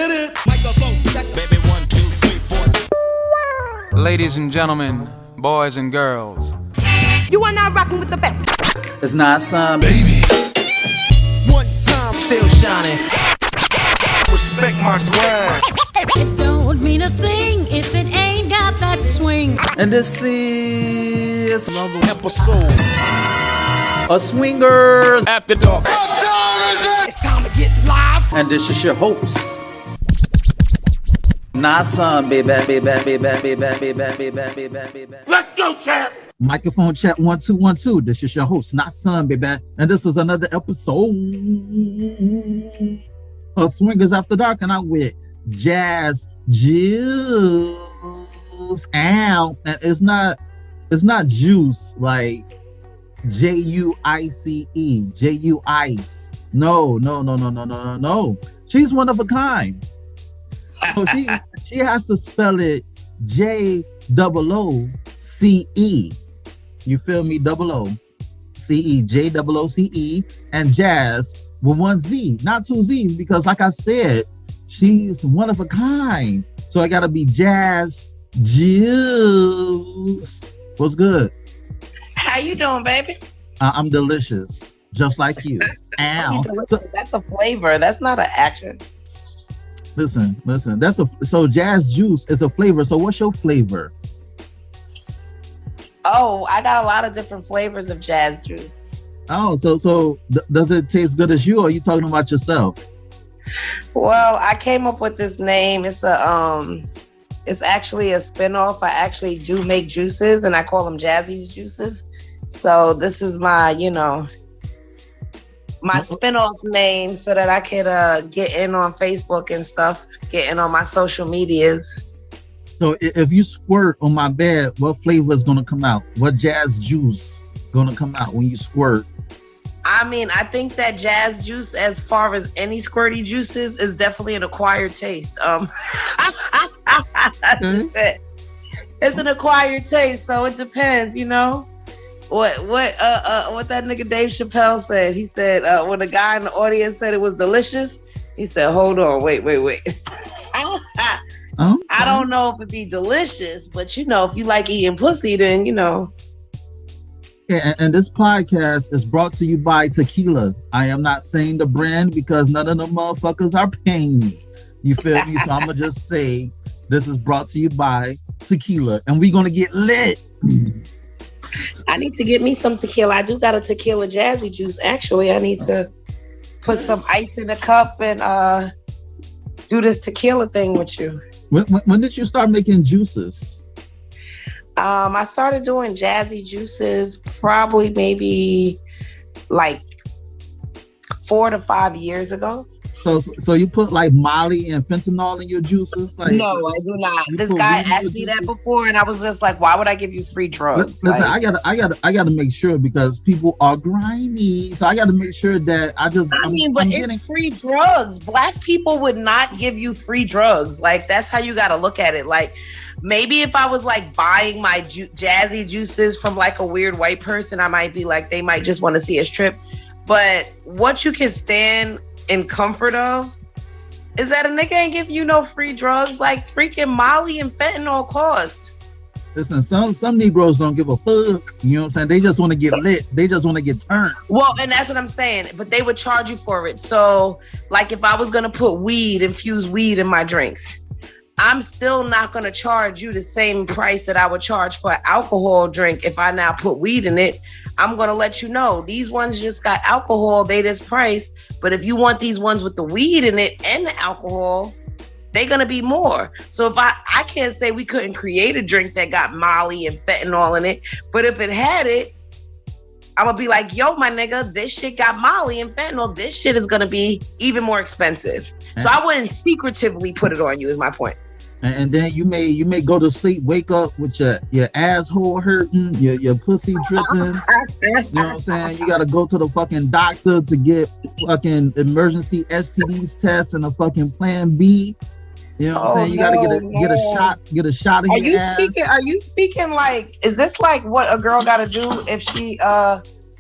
hit it. Microphone check. Baby, 1, 2, 3, 4. Ladies and gentlemen, boys and girls, you are now rocking with the best. It's not some Baby. One time. still shining. Respect my swag. It don't mean a thing if it ain't got that swing. and this is Another episode. a Swingers After dark. What time is it? It's time to get live. and this is your host. Not some baby. Let's go, champ. Microphone check 1 2 1 2. This is your host, not son, baby, and this is another episode of Swingers After Dark, and I'm with Jaz Jooce. Ow, and it's not juice like Juice, Juice. No. She's one of a kind. So she has to spell it J-O-O-C-E. You feel me? O-O-C-E, J-O-O-C-E, and Jazz with 1 Z, not 2 Z's, because like I said, she's one of a kind. So I gotta be Jaz Jooce. What's good? How you doing, baby? I'm delicious, just like you. Ow. That's a flavor. That's not an action. Listen. So Jaz Jooce is a flavor. So what's your flavor? Oh, I got a lot of different flavors of Jaz Jooce. Oh, so does it taste good as you, or are you talking about yourself? Well, I came up with this name. It's actually a spinoff. I actually do make juices, and I call them Jazzy's Juices. So this is my, my spinoff name, so that I could get in on Facebook and stuff, get in on my social medias. So if you squirt on my bed, what flavor is gonna come out? What Jaz Juice gonna come out when you squirt? I mean, I think that Jaz Juice, as far as any squirty juices, is definitely an acquired taste. It's an acquired taste, so it depends, What that nigga Dave Chappelle said. He said when a guy in the audience said it was delicious, he said, "Hold on, wait." Oh, I don't know if it'd be delicious, but if you like eating pussy, then Yeah, and this podcast is brought to you by tequila. I am not saying the brand because none of the motherfuckers are paying me. You feel me? So I'm gonna just say this is brought to you by tequila, and we're gonna get lit. I need to get me some tequila. I do got a tequila Jazzy Juice. Actually, I need to put some ice in a cup and do this tequila thing with you. When did you start making juices? I started doing Jazzy Juices probably maybe like 4 to 5 years ago. So you put like Molly and fentanyl in your juices? Like, no, I do not. This guy asked me that before, and I was just like, "Why would I give you free drugs?" Listen, I gotta make sure because people are grimy. So I gotta make sure that it's free drugs. Black people would not give you free drugs. Like that's how you gotta look at it. Like maybe if I was like buying my Jazzy Juices from like a weird white person, I might be like, they might just want to see us trip. But what you can stand in comfort of is that a nigga ain't giving you no free drugs. Like freaking Molly and fentanyl cost. Listen, some Negroes don't give a fuck. You know what I'm saying? They just want to get lit. They just want to get turned. Well, and that's what I'm saying. But they would charge you for it. So like if I was gonna put infused weed in my drinks, I'm still not going to charge you the same price that I would charge for an alcohol drink. If I now put weed in it, I'm going to let you know these ones just got alcohol. They this price. But if you want these ones with the weed in it and the alcohol, they're going to be more. So if I can't say we couldn't create a drink that got Molly and fentanyl in it, but if it had it, I'm going to be like, yo, my nigga, this shit got Molly and fentanyl. This shit is going to be even more expensive. So I wouldn't secretively put it on you is my point. And then you may go to sleep, wake up with your asshole hurting, your pussy dripping. You know what I'm saying? You gotta go to the fucking doctor to get fucking emergency STDs test and a fucking plan B. You know what I'm saying? You gotta get a shot in your ass. Are you speaking like, is this like what a girl gotta do if she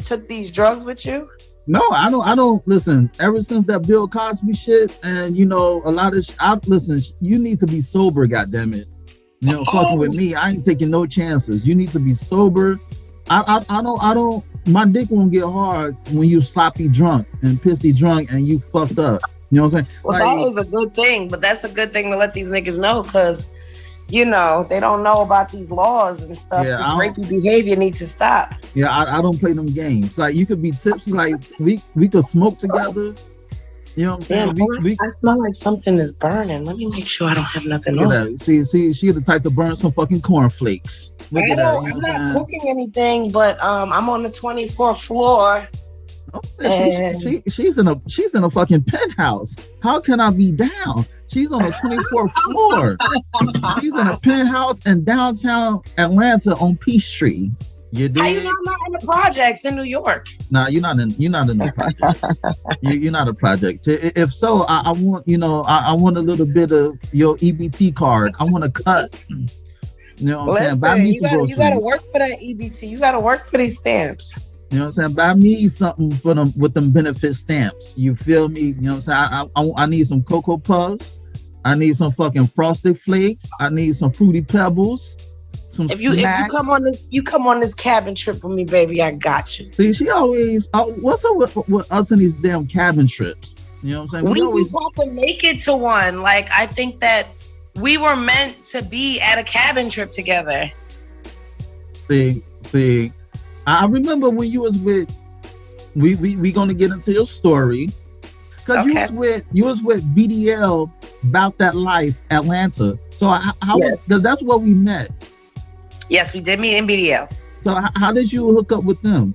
took these drugs with you? No, I don't listen. Ever since that Bill Cosby shit, and you know, a lot of listen. You need to be sober, goddammit. You know, fucking with me, I ain't taking no chances. You need to be sober. I don't. My dick won't get hard when you sloppy drunk and pissy drunk and you fucked up. You know what I'm saying? Well, that is a good thing, but that's a good thing to let these niggas know, because you know they don't know about these laws and stuff. Yeah, this rapey behavior needs to stop. Yeah, I don't play them games. Like you could be tipsy, like we could smoke together. You know what I'm saying? Damn, I smell like something is burning. Let me make sure I don't have nothing on. on. See, she the type to burn some fucking cornflakes. Look at that. I'm not cooking anything, but I'm on the 24th floor. Oh, she's in a fucking penthouse. How can I be down? She's on the 24th floor. She's in a penthouse in downtown Atlanta on Peachtree. You did? How you know I'm not in the projects in New York? Nah, you're not in the projects. You're not a project. If so, I want, you know, I want a little bit of your EBT card. I want to cut. You know what I'm saying? Buy me some groceries. You gotta work for that EBT. You gotta work for these stamps. You know what I'm saying? Buy me something for them with them benefit stamps. You feel me? You know what I'm saying? I need some Cocoa Puffs. I need some fucking Frosted Flakes. I need some Fruity Pebbles. If you come on this cabin trip with me, baby, I got you. See, she always what's up with us and these damn cabin trips? You know what I'm saying? We always have to make it to one. Like, I think that we were meant to be at a cabin trip together. See, I remember when you was with we gonna get into your story. Because you was with BDL About That Life Atlanta. So how was, because that's where we met. Yes, we did meet in BDL. So how did you hook up with them?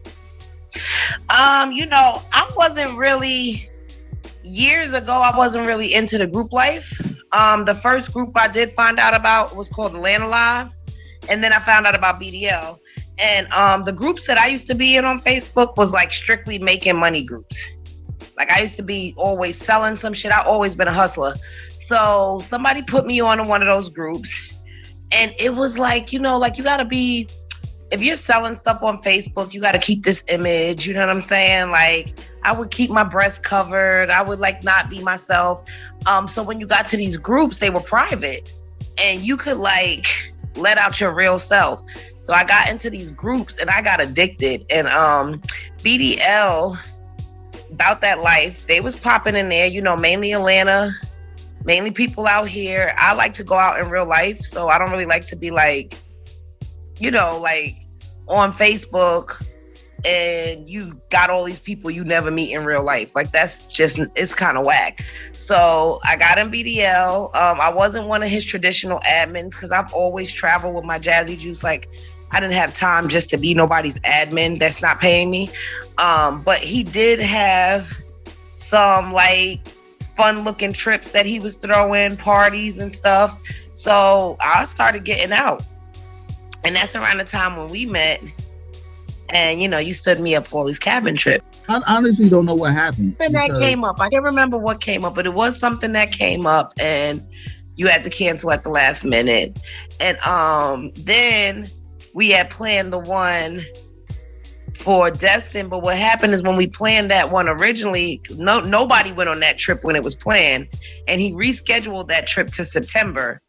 You know, I wasn't really, years ago, I wasn't really into the group life. The first group I did find out about was called Atlanta Live. And then I found out about BDL. And the groups that I used to be in on Facebook was like strictly making money groups. Like I used to be always selling some shit. I've always been a hustler. So somebody put me on one of those groups. And it was like, you know, like you gotta be, if you're selling stuff on Facebook, you gotta keep this image, you know what I'm saying? Like I would keep my breasts covered. I would like not be myself. So when you got to these groups, they were private and you could like let out your real self. So I got into these groups and I got addicted. And BDL, About That Life, they was popping in there, you know, mainly Atlanta. Mainly people out here. I like to go out in real life, so I don't really like to be like, you know, like on Facebook and you got all these people you never meet in real life. Like that's just, it's kind of whack. So I got in BDL. I wasn't one of his traditional admins because I've always traveled with my Jaz Jooce. Like I didn't have time just to be nobody's admin that's not paying me. But he did have some like fun looking trips that he was throwing, parties and stuff. So I started getting out. And that's around the time when we met. And, you know, you stood me up for all these cabin trips. I honestly don't know what happened. That came up. I can't remember what came up, but it was something that came up and you had to cancel at the last minute. And then we had planned the one for Destin, but what happened is when we planned that one originally, nobody went on that trip when it was planned, and he rescheduled that trip to September,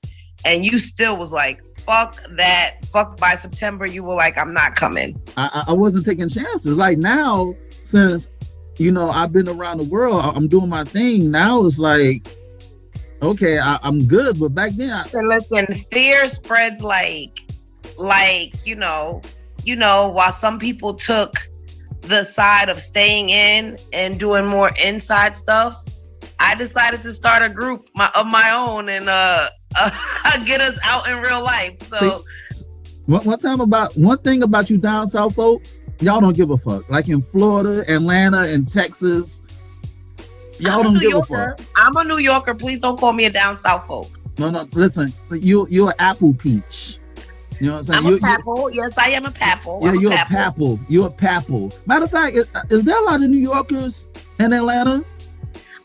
and you still was like, fuck that, fuck by September, you were like, I'm not coming. I wasn't taking chances. Like now, since, you know, I've been around the world, I'm doing my thing, now it's like, okay, I'm good, but back then... Listen, fear spreads like, you know, while some people took the side of staying in and doing more inside stuff, I decided to start a group of my own and get us out in real life. So one thing about you down south folks, y'all don't give a fuck. Like in Florida, Atlanta, and Texas, y'all don't give a fuck. I'm a New Yorker. Please don't call me a down south folk. No, listen, you're an apple peach. You know what I'm saying? I'm a papple. Yes, I am a papple. Yeah, you're a papple. You're a papple. Matter of fact, is there a lot of New Yorkers in Atlanta?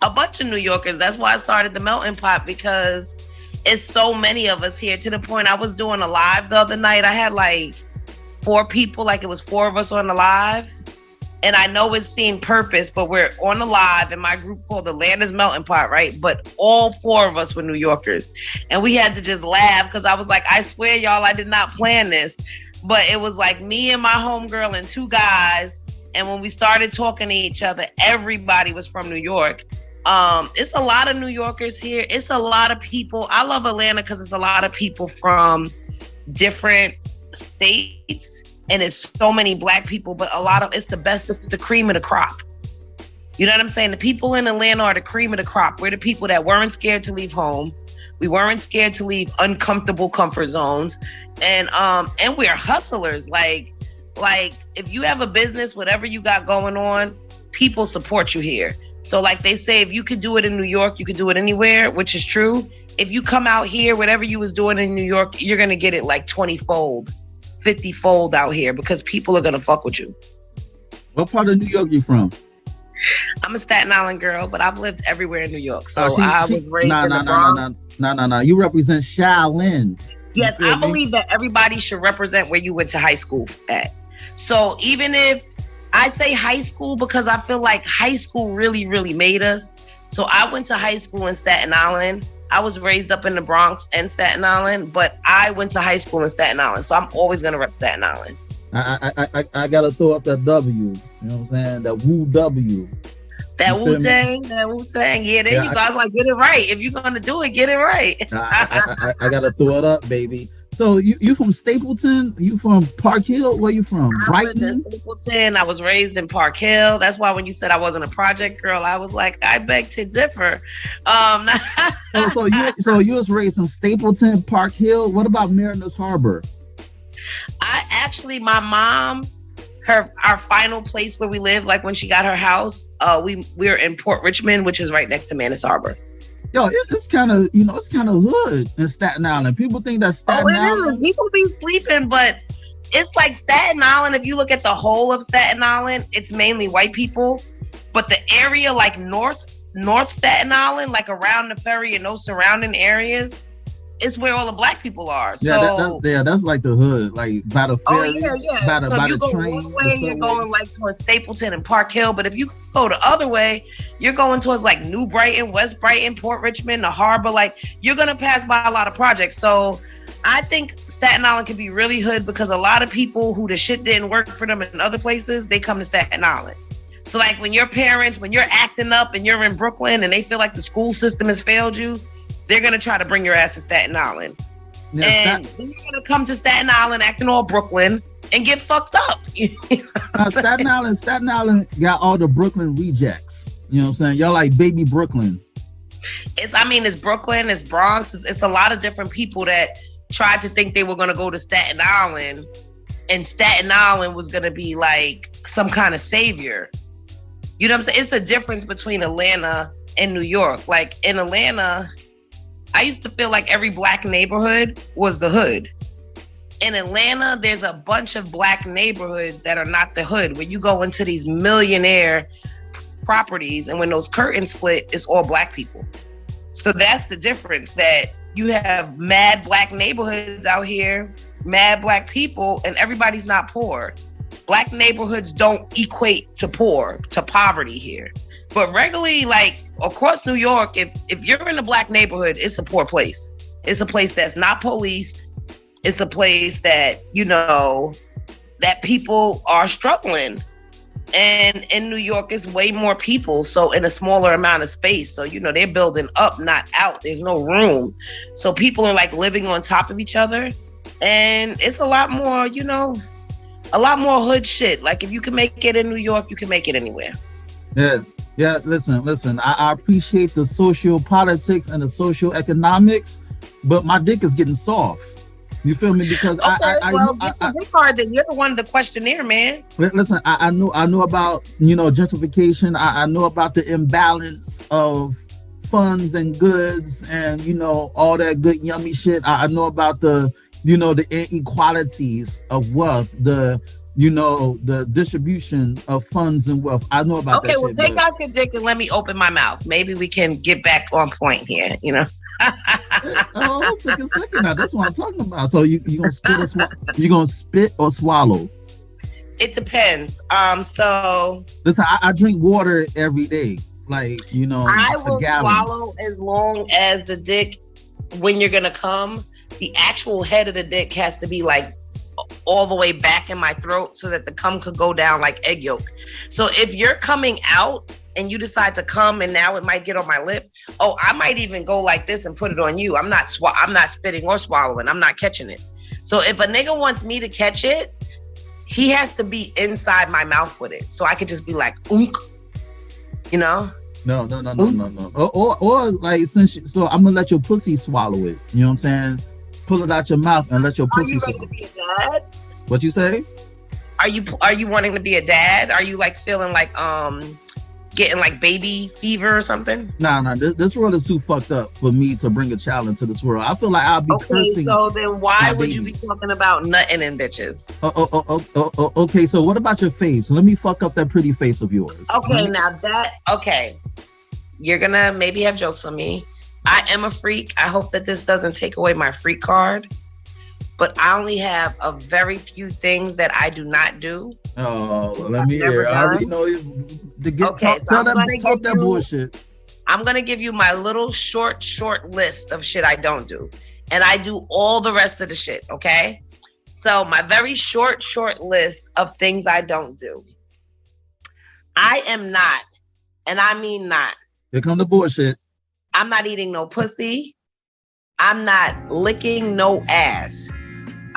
A bunch of New Yorkers. That's why I started the Melting Pot, because it's so many of us here, to the point I was doing a live the other night. I had like 4 people, like it was 4 of us on the live. And I know it's seen purpose, but we're on the live in my group called Atlanta's Melting Pot, right? But all 4 of us were New Yorkers. And we had to just laugh because I was like, I swear, y'all, I did not plan this. But it was like me and my homegirl and 2 guys. And when we started talking to each other, everybody was from New York. It's a lot of New Yorkers here. It's a lot of people. I love Atlanta because it's a lot of people from different states. And it's so many Black people, but it's the best, it's the cream of the crop. You know what I'm saying? The people in Atlanta are the cream of the crop. We're the people that weren't scared to leave home. We weren't scared to leave uncomfortable comfort zones. And we're hustlers. Like if you have a business, whatever you got going on, people support you here. So like they say, if you could do it in New York, you could do it anywhere, which is true. If you come out here, whatever you was doing in New York, you're going to get it like 20-fold. 50-fold out here because people are gonna fuck with you. What part of New York you from? I'm a Staten Island girl, but I've lived everywhere in New York. So I was raised in the Bronx. No. You represent Shaolin. Yes, I believe that everybody should represent where you went to high school at. So even if I say high school because I feel like high school really, really made us. So I went to high school in Staten Island. I was raised up in the Bronx and Staten Island, but I went to high school in Staten Island, so I'm always gonna rep Staten Island. I gotta throw up that W. You know what I'm saying? That Woo W. That Wu-Tang. Yeah, there you go. I was like, get it right. If you're gonna do it, get it right. I gotta throw it up, baby. So you from Stapleton? You from Park Hill? Where you from? Brighton? I lived in Stapleton. I was raised in Park Hill. That's why when you said I wasn't a project girl, I was like, I beg to differ. So you was raised in Stapleton, Park Hill. What about Mariners Harbor? My mom, our final place where we lived, like when she got her house, we were in Port Richmond, which is right next to Mariners Harbor. Yo, it's kind of hood in Staten Island. People think that Staten Island. People be sleeping, but it's like Staten Island. If you look at the whole of Staten Island, it's mainly white people. But the area like North Staten Island, like around the ferry and those surrounding areas, is where all the Black people are. So that's like the hood, like by the ferry, by the train. One way, you're going like towards Stapleton and Park Hill, but if you go the other way, you're going towards like New Brighton, West Brighton, Port Richmond, the harbor. Like you're gonna pass by a lot of projects. So I think Staten Island can be really hood because a lot of people who the shit didn't work for them in other places, they come to Staten Island. So like when you're acting up and you're in Brooklyn and they feel like the school system has failed you, they're going to try to bring your ass to Staten Island. Then you're going to come to Staten Island acting all Brooklyn and get fucked up. Staten Island got all the Brooklyn rejects. You know what I'm saying? Y'all like baby Brooklyn. It's Brooklyn, it's Bronx. It's a lot of different people that tried to think they were going to go to Staten Island and Staten Island was going to be like some kind of savior. You know what I'm saying? It's a difference between Atlanta and New York. Like in Atlanta, I used to feel like every Black neighborhood was the hood. In Atlanta, there's a bunch of Black neighborhoods that are not the hood. When you go into these millionaire properties and when those curtains split, it's all Black people. So that's the difference, that you have mad Black neighborhoods out here, mad Black people, and everybody's not poor. Black neighborhoods don't equate to poverty here. But regularly, like across New York, if you're in a Black neighborhood, it's a poor place. It's a place that's not policed. It's a place that, that people are struggling. And in New York, it's way more people. So in a smaller amount of space. So, they're building up, not out. There's no room. So people are like living on top of each other. And it's a lot more, a lot more hood shit. Like if you can make it in New York, you can make it anywhere. Yeah, listen. I appreciate the social politics and the social economics, but my dick is getting soft. You feel me? Because dick hard, then you're the one, the questionnaire, man. Listen, I know about gentrification. I know about the imbalance of funds and goods and all that good yummy shit. I know about the inequalities of wealth, the distribution of funds and wealth. I know about that shit. Okay, well, take out your dick and let me open my mouth. Maybe we can get back on point here, second. Now, that's what I'm talking about. So you gonna spit or swallow? It depends. So listen, I drink water every day. Like, you know, I will gallons. swallow as long as the dick, when you're gonna come, the actual head of the dick has to be like all the way back in my throat so that the cum could go down like egg yolk. So if you're coming out and you decide to come and now it might get on my lip, I might even go like this and put it on you. I'm not spitting or swallowing. I'm not catching it. So if a nigga wants me to catch it, he has to be inside my mouth with it. So I could just be like, oonk, you know? No. Or like, so I'm gonna let your pussy swallow it. You know what I'm saying? Pull it out your mouth and let your pussy swallow it. Are you ready to be a dad? What you say? Are you wanting to be a dad? Are you like feeling like getting like baby fever or something? Nah. This world is too fucked up for me to bring a child into this world. I feel like I'll be cursing. So then why would you be talking about nutting in bitches? Okay, so what about your face? Let me fuck up that pretty face of yours. Okay, you're gonna maybe have jokes on me. I am a freak. I hope that this doesn't take away my freak card. But I only have a very few things that I do not do. Oh, let me hear. I already know talk that bullshit. I'm gonna give you my little short list of shit I don't do, and I do all the rest of the shit. Okay, so my very short list of things I don't do. I am not, and I mean not. Here come the bullshit. I'm not eating no pussy. I'm not licking no ass.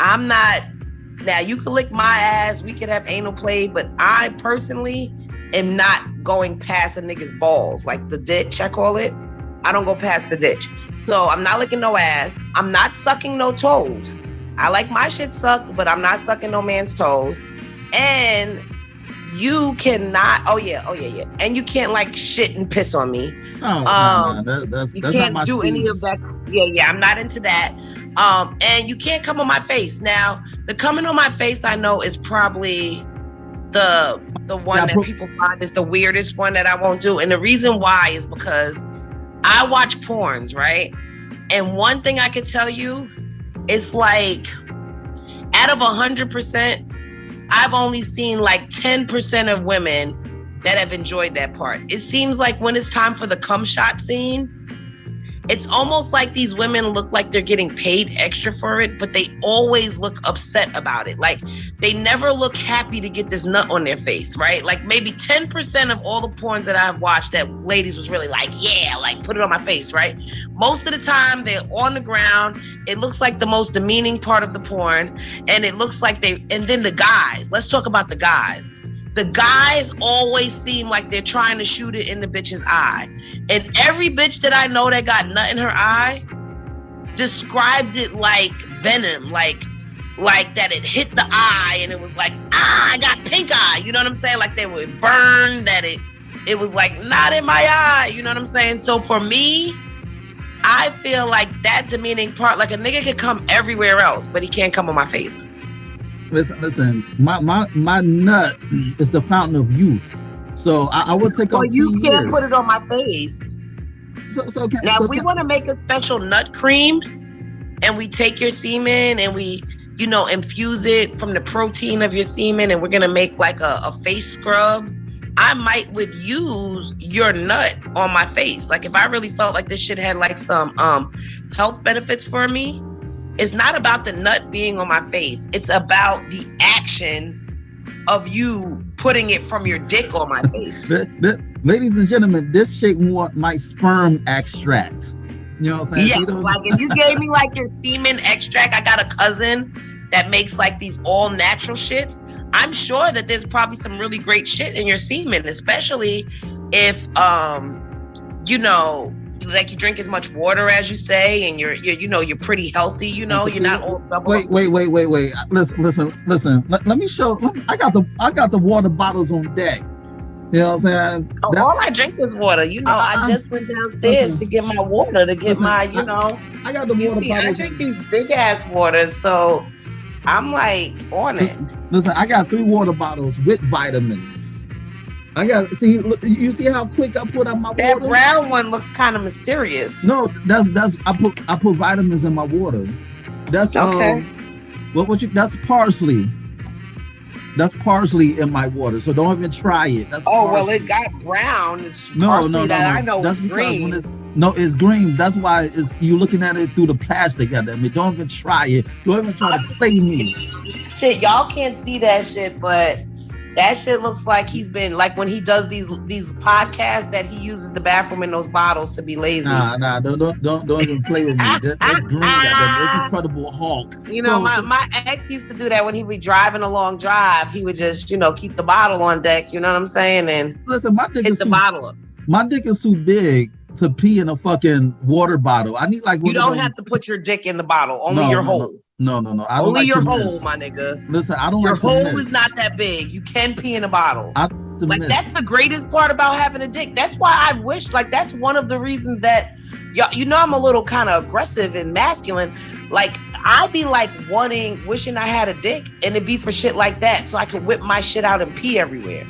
I'm not. Now you can lick my ass. We could have anal play, but I personally am not going past a nigga's balls, like the ditch, I call it. I don't go past the ditch. So I'm not licking no ass. I'm not sucking no toes. I like my shit sucked, but I'm not sucking no man's toes. And you cannot. Oh yeah. And you can't like shit and piss on me. That's you can't can't not my do any of that. Yeah. I'm not into that. And you can't come on my face. Now, the coming on my face I know is probably the one that people find is the weirdest one that I won't do. And the reason why is because I watch porns, right? And one thing I could tell you, it's like out of 100%, I've only seen like 10% of women that have enjoyed that part. It seems like when it's time for the cum shot scene, it's almost like these women look like they're getting paid extra for it, but they always look upset about it. Like they never look happy to get this nut on their face, right? Like maybe 10% of all the porns that I've watched that ladies was really like, yeah, like put it on my face, right? Most of the time they're on the ground. It looks like the most demeaning part of the porn. And it looks like and then the guys, let's talk about the guys. The guys always seem like they're trying to shoot it in the bitch's eye. And every bitch that I know that got nut in her eye described it like venom, like that it hit the eye and it was like, I got pink eye. You know what I'm saying? Like they were burned, that it was like not in my eye. You know what I'm saying? So for me, I feel like that demeaning part, like a nigga could come everywhere else, but he can't come on my face. Listen. My nut is the fountain of youth, so I would take off 2 years. You can't put it on my face. We want to make a special nut cream, and we take your semen and we, infuse it from the protein of your semen, and we're gonna make like a face scrub. I would use your nut on my face. Like if I really felt like this shit had like some health benefits for me. It's not about the nut being on my face. It's about the action of you putting it from your dick on my face. Ladies and gentlemen, this chick want my sperm extract. You know what I'm saying? Yeah, like if you gave me like your semen extract, I got a cousin that makes like these all natural shits. I'm sure that there's probably some really great shit in your semen, especially if, like you drink as much water as you say, and you're pretty healthy. You're not all double. Wait. Listen. Let me show. I got the water bottles on deck. You know what I'm saying? All I drink is water. I just went downstairs to get my water, to get I got the water bottles. I drink these big ass waters, so I'm like on it. Listen, I got 3 water bottles with vitamins. You see how quick I put out my water? That brown one looks kind of mysterious. No, that's I put vitamins in my water. That's okay. That's parsley. That's parsley in my water, so don't even try it. That's Oh, well, parsley. it got brown. It's No, parsley no, no, that no. I know That's is because green. when it's green. That's why it's you looking at it through the plastic. I mean, don't even try it. Don't even try to play me. Shit, y'all can't see that shit, but that shit looks like he's been like when he does these podcasts that he uses the bathroom in those bottles to be lazy. Nah, don't even play with me. That's green. That's Incredible Hulk. You know, my ex used to do that when he would be driving a long drive. He would just, keep the bottle on deck. You know what I'm saying? And listen, my dick hit is the bottle up. My dick is too big to pee in a fucking water bottle. I need like you don't have to put your dick in the bottle. Only your hole. No. I don't Only like your to hole, miss. my nigga. Listen, I don't your like to hole miss. is not that big. You can pee in a bottle. Miss. That's the greatest part about having a dick. That's why I wish, that's one of the reasons that, I'm a little kind of aggressive and masculine. Like, I'd be like wishing I had a dick, and it'd be for shit like that, so I could whip my shit out and pee everywhere.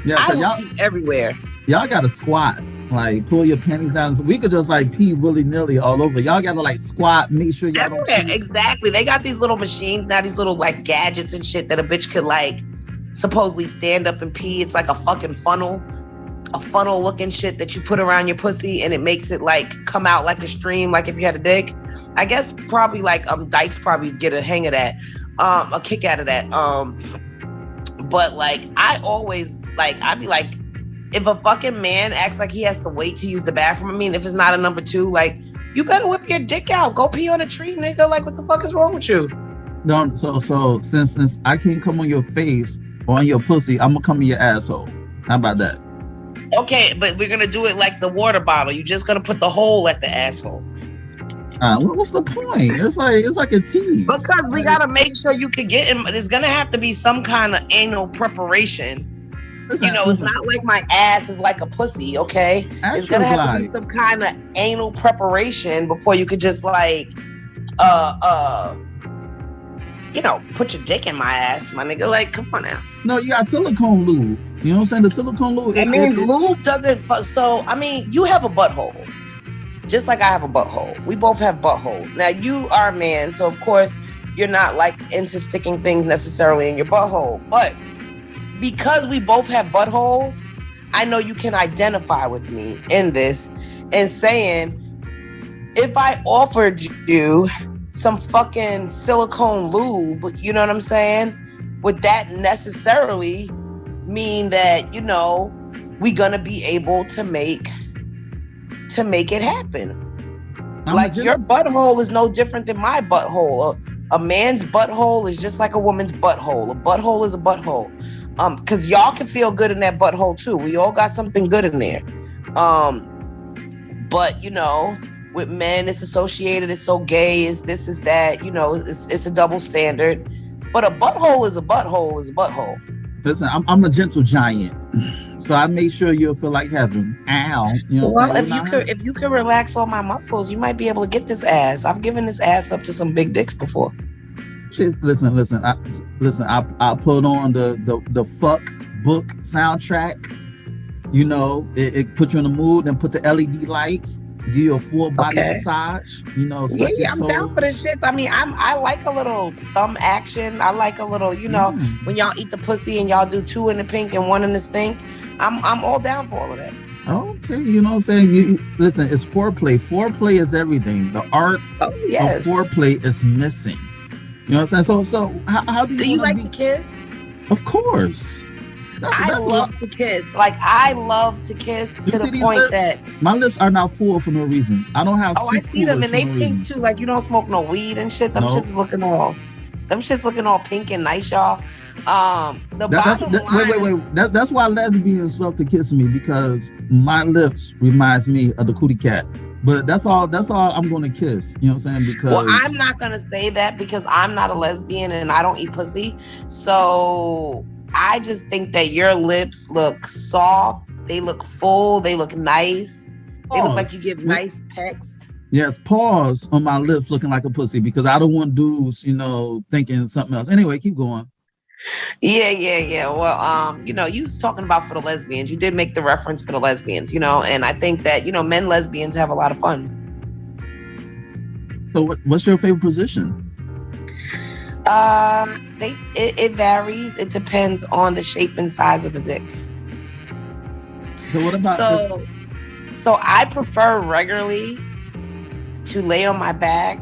Yeah, I would pee everywhere. Y'all gotta squat. Like, pull your panties down. So we could just pee willy-nilly all over. Y'all gotta squat, make sure y'all don't pee. Exactly. They got these little machines now, these little gadgets and shit that a bitch could supposedly stand up and pee. It's like a fucking funnel looking shit that you put around your pussy, and it makes it come out like a stream, like if you had a dick. I guess probably dykes probably get a hang of that, a kick out of that. But I always I'd be like, if a fucking man acts like he has to wait to use the bathroom, I mean, if it's not a number two, you better whip your dick out. Go pee on a tree, nigga. What the fuck is wrong with you? No, so since I can't come on your face or on your pussy, I'm gonna come in your asshole. How about that? Okay, but we're gonna do it like the water bottle. You're just gonna put the hole at the asshole. What's the point? It's like a tease. Because we gotta make sure you can get in. There's gonna have to be some kind of anal preparation. Listen. It's not like my ass is like a pussy, okay? It's gonna have to be some kind of anal preparation before you could just put your dick in my ass, my nigga. Come on now. No, you got silicone lube. You know what I'm saying? The silicone lube. Lube doesn't. So, you have a butthole. Just like I have a butthole. We both have buttholes. Now, you are a man, so of course, you're not into sticking things necessarily in your butthole. But because we both have buttholes, I know you can identify with me in this and saying, if I offered you some fucking silicone lube, you know what I'm saying? Would that necessarily mean that, we gonna be able to make it happen? Your butthole is no different than my butthole. A man's butthole is just like a woman's butthole. A butthole is a butthole. Because y'all can feel good in that butthole too. We all got something good in there. But with men, it's associated, it's so gay, it's this, is that, it's a double standard. But a butthole is a butthole is a butthole. Listen, I'm a gentle giant, so I make sure you'll feel like heaven. Ow. If you could relax all my muscles, you might be able to get this ass. I've given this ass up to some big dicks before. Listen. I put on the fuck book soundtrack. It put you in the mood, and put the LED lights. Give you a full body massage. Yeah, I'm down for this shit. I like a little thumb action. I like a little, when y'all eat the pussy and y'all do two in the pink and one in the stink. I'm all down for all of that. Okay, you know what I'm saying? Listen, it's foreplay. Foreplay is everything. The art of foreplay is missing. You know what I'm saying? So how do you like to kiss? Of course. I love to kiss. I love to kiss to the point that my lips are not full for no reason. I don't have. I see them, and they pink too. You don't smoke no weed and shit. Them shit's looking all pink and nice, y'all. That's why lesbians love to kiss me, because my lips reminds me of the cootie cat. But that's all I'm gonna kiss. You know what I'm saying? Because I'm not gonna say that, because I'm not a lesbian and I don't eat pussy. So I just think that your lips look soft, they look full, they look nice. They look like you give nice pecks. Yes, pause on my lips looking like a pussy, because I don't want dudes, thinking something else. Anyway, keep going. Yeah. Well, you was talking about for the lesbians. You did make the reference for the lesbians, and I think that, men lesbians have a lot of fun. So what's your favorite position? It varies. It depends on the shape and size of the dick. So what about So I prefer regularly to lay on my back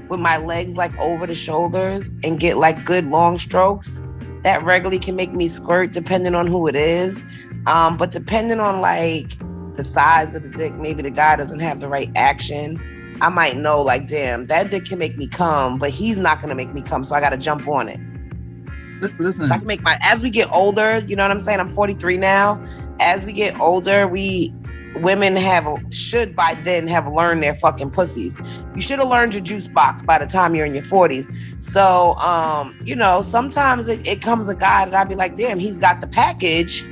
with my legs like over the shoulders and get like good long strokes. That regularly can make me squirt depending on who it is. But depending on like the size of the dick, maybe the guy doesn't have the right action. I might know like, damn, that dick can make me come, but he's not gonna make me come, so I gotta jump on it. Listen. So I can make as we get older, you know what I'm saying? I'm 43 now. As we get older, women should by then have learned their fucking pussies. You should have learned your juice box by the time you're in your 40s. So, you know, sometimes it comes a guy that I'd be like, damn, he's got the package,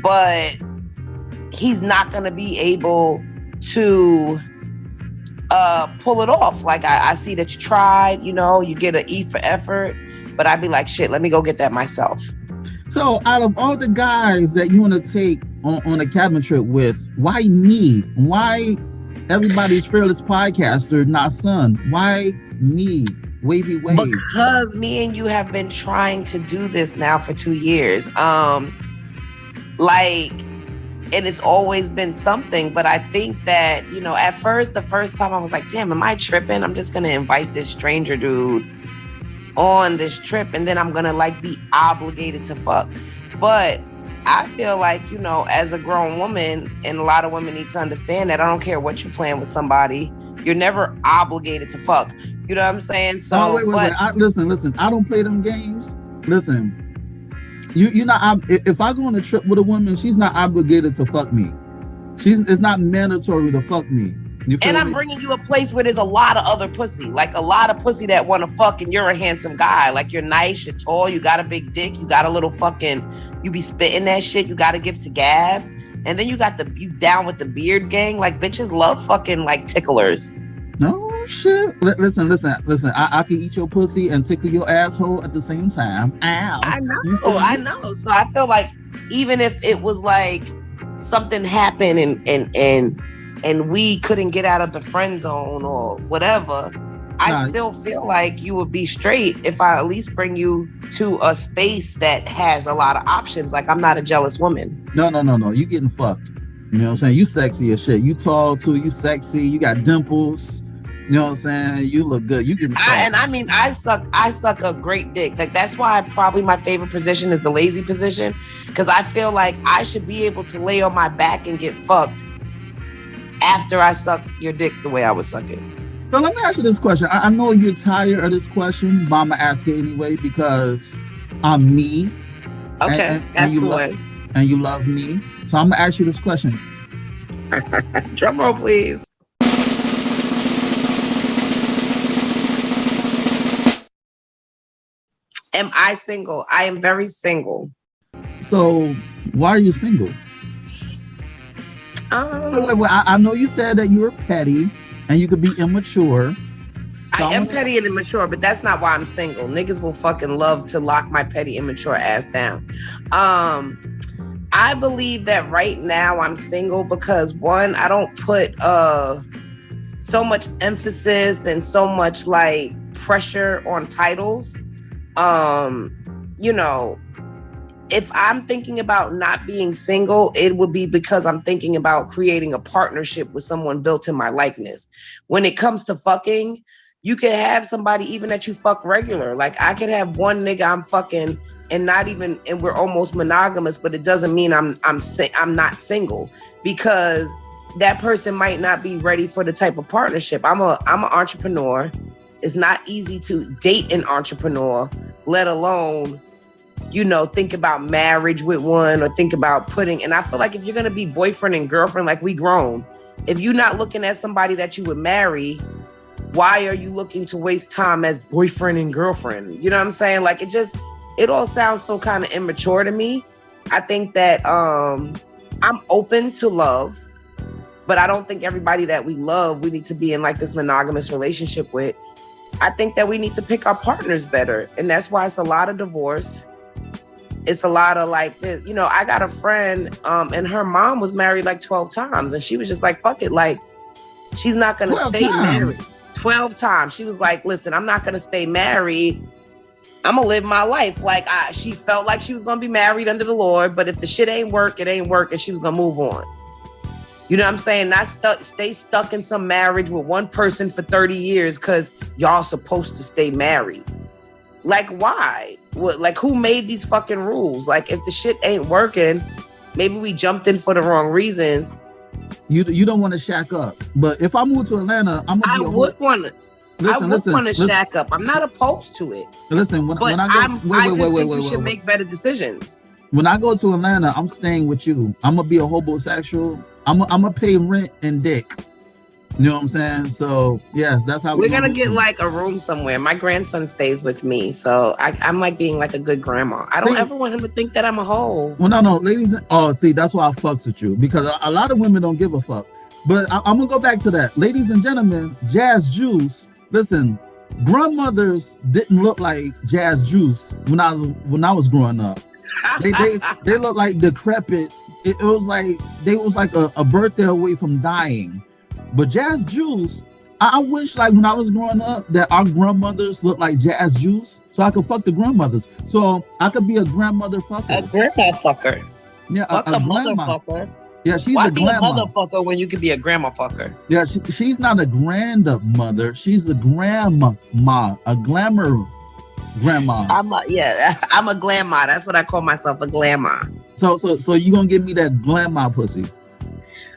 but he's not going to be able to pull it off. Like, I see that you tried, you know, you get an E for effort, but I'd be like, shit, let me go get that myself. So out of all the guys that you want to take on a cabin trip with, why me? Why everybody's fearless podcaster, not son? Why me? Wavy wave. Because me and you have been trying to do this now for 2 years. And it's always been something, but I think that, you know, the first time I was like, damn, am I tripping? I'm just going to invite this stranger dude on this trip and then I'm going to like be obligated to fuck. But I feel like, you know, as a grown woman, and a lot of women need to understand that I don't care what you plan with somebody, you're never obligated to fuck. You know what I'm saying? So, wait. Listen, I don't play them games. Listen, you're not. If I go on a trip with a woman, she's not obligated to fuck me. It's not mandatory to fuck me. And I'm bringing you a place where there's a lot of other pussy, like a lot of pussy that want to fuck, and you're a handsome guy. Like, you're nice, you're tall, you got a big dick, you got a little fucking, you be spitting that shit, you got to give to Gab. And then you down with the beard gang. Like, bitches love fucking like ticklers. No shit. Listen. I can eat your pussy and tickle your asshole at the same time. Ow. I know. So I feel like even if it was like something happened and we couldn't get out of the friend zone or whatever, I still feel like you would be straight if I at least bring you to a space that has a lot of options. Like, I'm not a jealous woman. No. You getting fucked. You know what I'm saying? You sexy as shit. You tall too. You sexy. You got dimples. You know what I'm saying? You look good. You getting fucked. I suck a great dick. Like, that's why probably my favorite position is the lazy position, because I feel like I should be able to lay on my back and get fucked after I suck your dick the way I would suck it. So let me ask you this question. I know you're tired of this question, but I'm gonna ask it anyway because I'm me. Okay, and you love me. So I'm gonna ask you this question. Drum roll, please. Am I single? I am very single. So why are you single? I know you said that you were petty and you could be immature. So I am petty and immature, but that's not why I'm single. Niggas will fucking love to lock my petty, immature ass down. I believe that right now I'm single because, one, I don't put so much emphasis and so much like pressure on titles. You know, if I'm thinking about not being single, it would be because I'm thinking about creating a partnership with someone built in my likeness. When it comes to fucking, you can have somebody even that you fuck regular. Like, I could have one nigga I'm fucking and we're almost monogamous, but it doesn't mean I'm not single, because that person might not be ready for the type of partnership. I'm an entrepreneur. It's not easy to date an entrepreneur, let alone, you know, think about marriage with one or think about and I feel like if you're going to be boyfriend and girlfriend, like, we grown, if you're not looking at somebody that you would marry, why are you looking to waste time as boyfriend and girlfriend? You know what I'm saying? Like, it all sounds so kind of immature to me. I think that I'm open to love, but I don't think everybody that we love, we need to be in like this monogamous relationship with. I think that we need to pick our partners better. And that's why it's a lot of divorce. It's a lot of like this. You know, I got a friend and her mom was married like 12 times. And she was just like, fuck it. Like, she's not going to stay married. 12 times. She was like, listen, I'm not going to stay married. I'm going to live my life. Like, she felt like she was going to be married under the Lord, but if the shit ain't work, it ain't work, and she was going to move on. You know what I'm saying? Not stay stuck in some marriage with one person for 30 years because y'all supposed to stay married. Like, why? What? Like, who made these fucking rules? Like, if the shit ain't working, maybe we jumped in for the wrong reasons. You don't want to shack up, but if I move to Atlanta, I would want to shack up. I'm not opposed to it. Listen, when I go, wait, we should make better decisions. When I go to Atlanta, I'm staying with you. I'm gonna be a homosexual. I'm gonna pay rent and dick. You know what I'm saying? So yes, that's how we're gonna get like a room somewhere. My grandson stays with me, so I'm like being like a good grandma. I don't ever want him to think that I'm a hoe. Well, no, ladies. Oh, see, that's why I fucks with you, because a lot of women don't give a fuck. But I'm gonna go back to that, ladies and gentlemen. Jaz Jooce. Listen, grandmothers didn't look like Jaz Jooce when I was growing up. They look like decrepit. It was like they was like a birthday away from dying. But Jaz Jooce, I wish like when I was growing up that our grandmothers looked like Jaz Jooce, so I could fuck the grandmothers. So I could be a grandmother fucker. A grandma fucker. Yeah, fuck a motherfucker. Yeah, she's Why a grandma. Why be a motherfucker when you could be a grandma fucker? Yeah, she's not a grandmother. She's a grandma, a glamour grandma. I'm a grandma. That's what I call myself, a grandma. So you gonna give me that grandma pussy?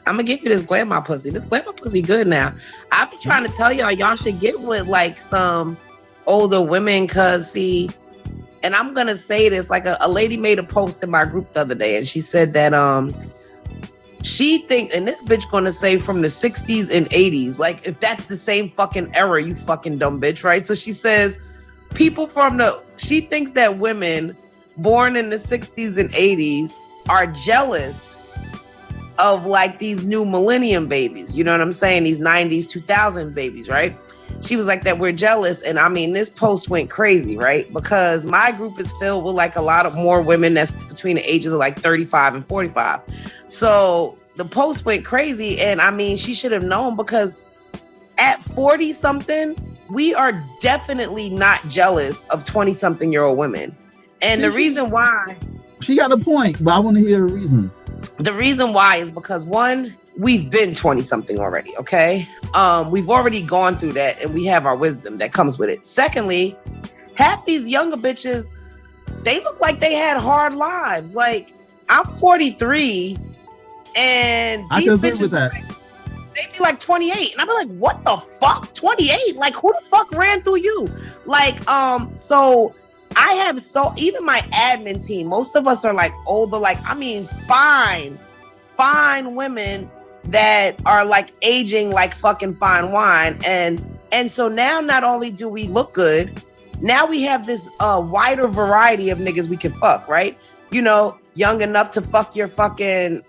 I'm gonna give you this grandma pussy. This grandma pussy good now. I be trying to tell y'all should get with like some older women, cause see, and I'm gonna say this, like a lady made a post in my group the other day, and she said that she think, and this bitch gonna say from the 60s and 80s, like if that's the same fucking era, you fucking dumb bitch, right? So she says she thinks that women born in the 60s and 80s are jealous of like these new millennium babies, you know what I'm saying? These 90s, 2000 babies, right? She was like that we're jealous. And I mean, this post went crazy, right? Because my group is filled with like a lot of more women that's between the ages of like 35 and 45. So the post went crazy. And I mean, she should have known, because at 40 something, we are definitely not jealous of 20 something year old women. And the reason why. She got a point, but I want to hear a reason. The reason why is because, one, we've been 20 something already. Okay. We've already gone through that, and we have our wisdom that comes with it. Secondly, half these younger bitches, they look like they had hard lives. Like, I'm 43 and I these can agree bitches, with that. they be like 28. And I'm like, what the fuck? 28? Like, who the fuck ran through you? Like, so I have even my admin team, most of us are like older, like, I mean, fine women that are like aging like fucking fine wine. And so now not only do we look good, now we have this wider variety of niggas we can fuck, right? You know, young enough to fuck your fucking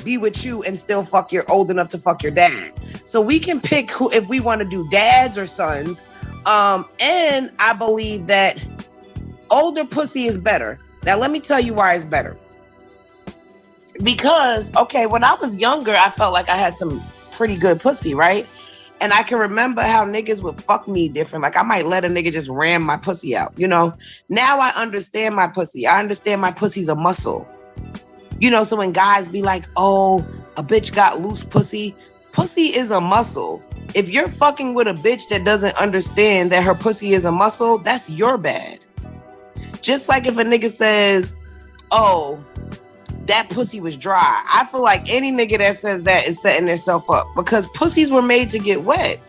be with you and still fuck your old enough to fuck your dad. So we can pick who, if we want to do dads or sons. And I believe that older pussy is better. Now, let me tell you why it's better. Because, okay, when I was younger, I felt like I had some pretty good pussy, right? And I can remember how niggas would fuck me different. Like, I might let a nigga just ram my pussy out, you know? Now I understand my pussy. I understand my pussy's a muscle. You know, so when guys be like, oh, a bitch got loose pussy. Pussy is a muscle. If you're fucking with a bitch that doesn't understand that her pussy is a muscle, that's your bad. Just like if a nigga says, oh, that pussy was dry. I feel like any nigga that says that is setting themselves up, because pussies were made to get wet.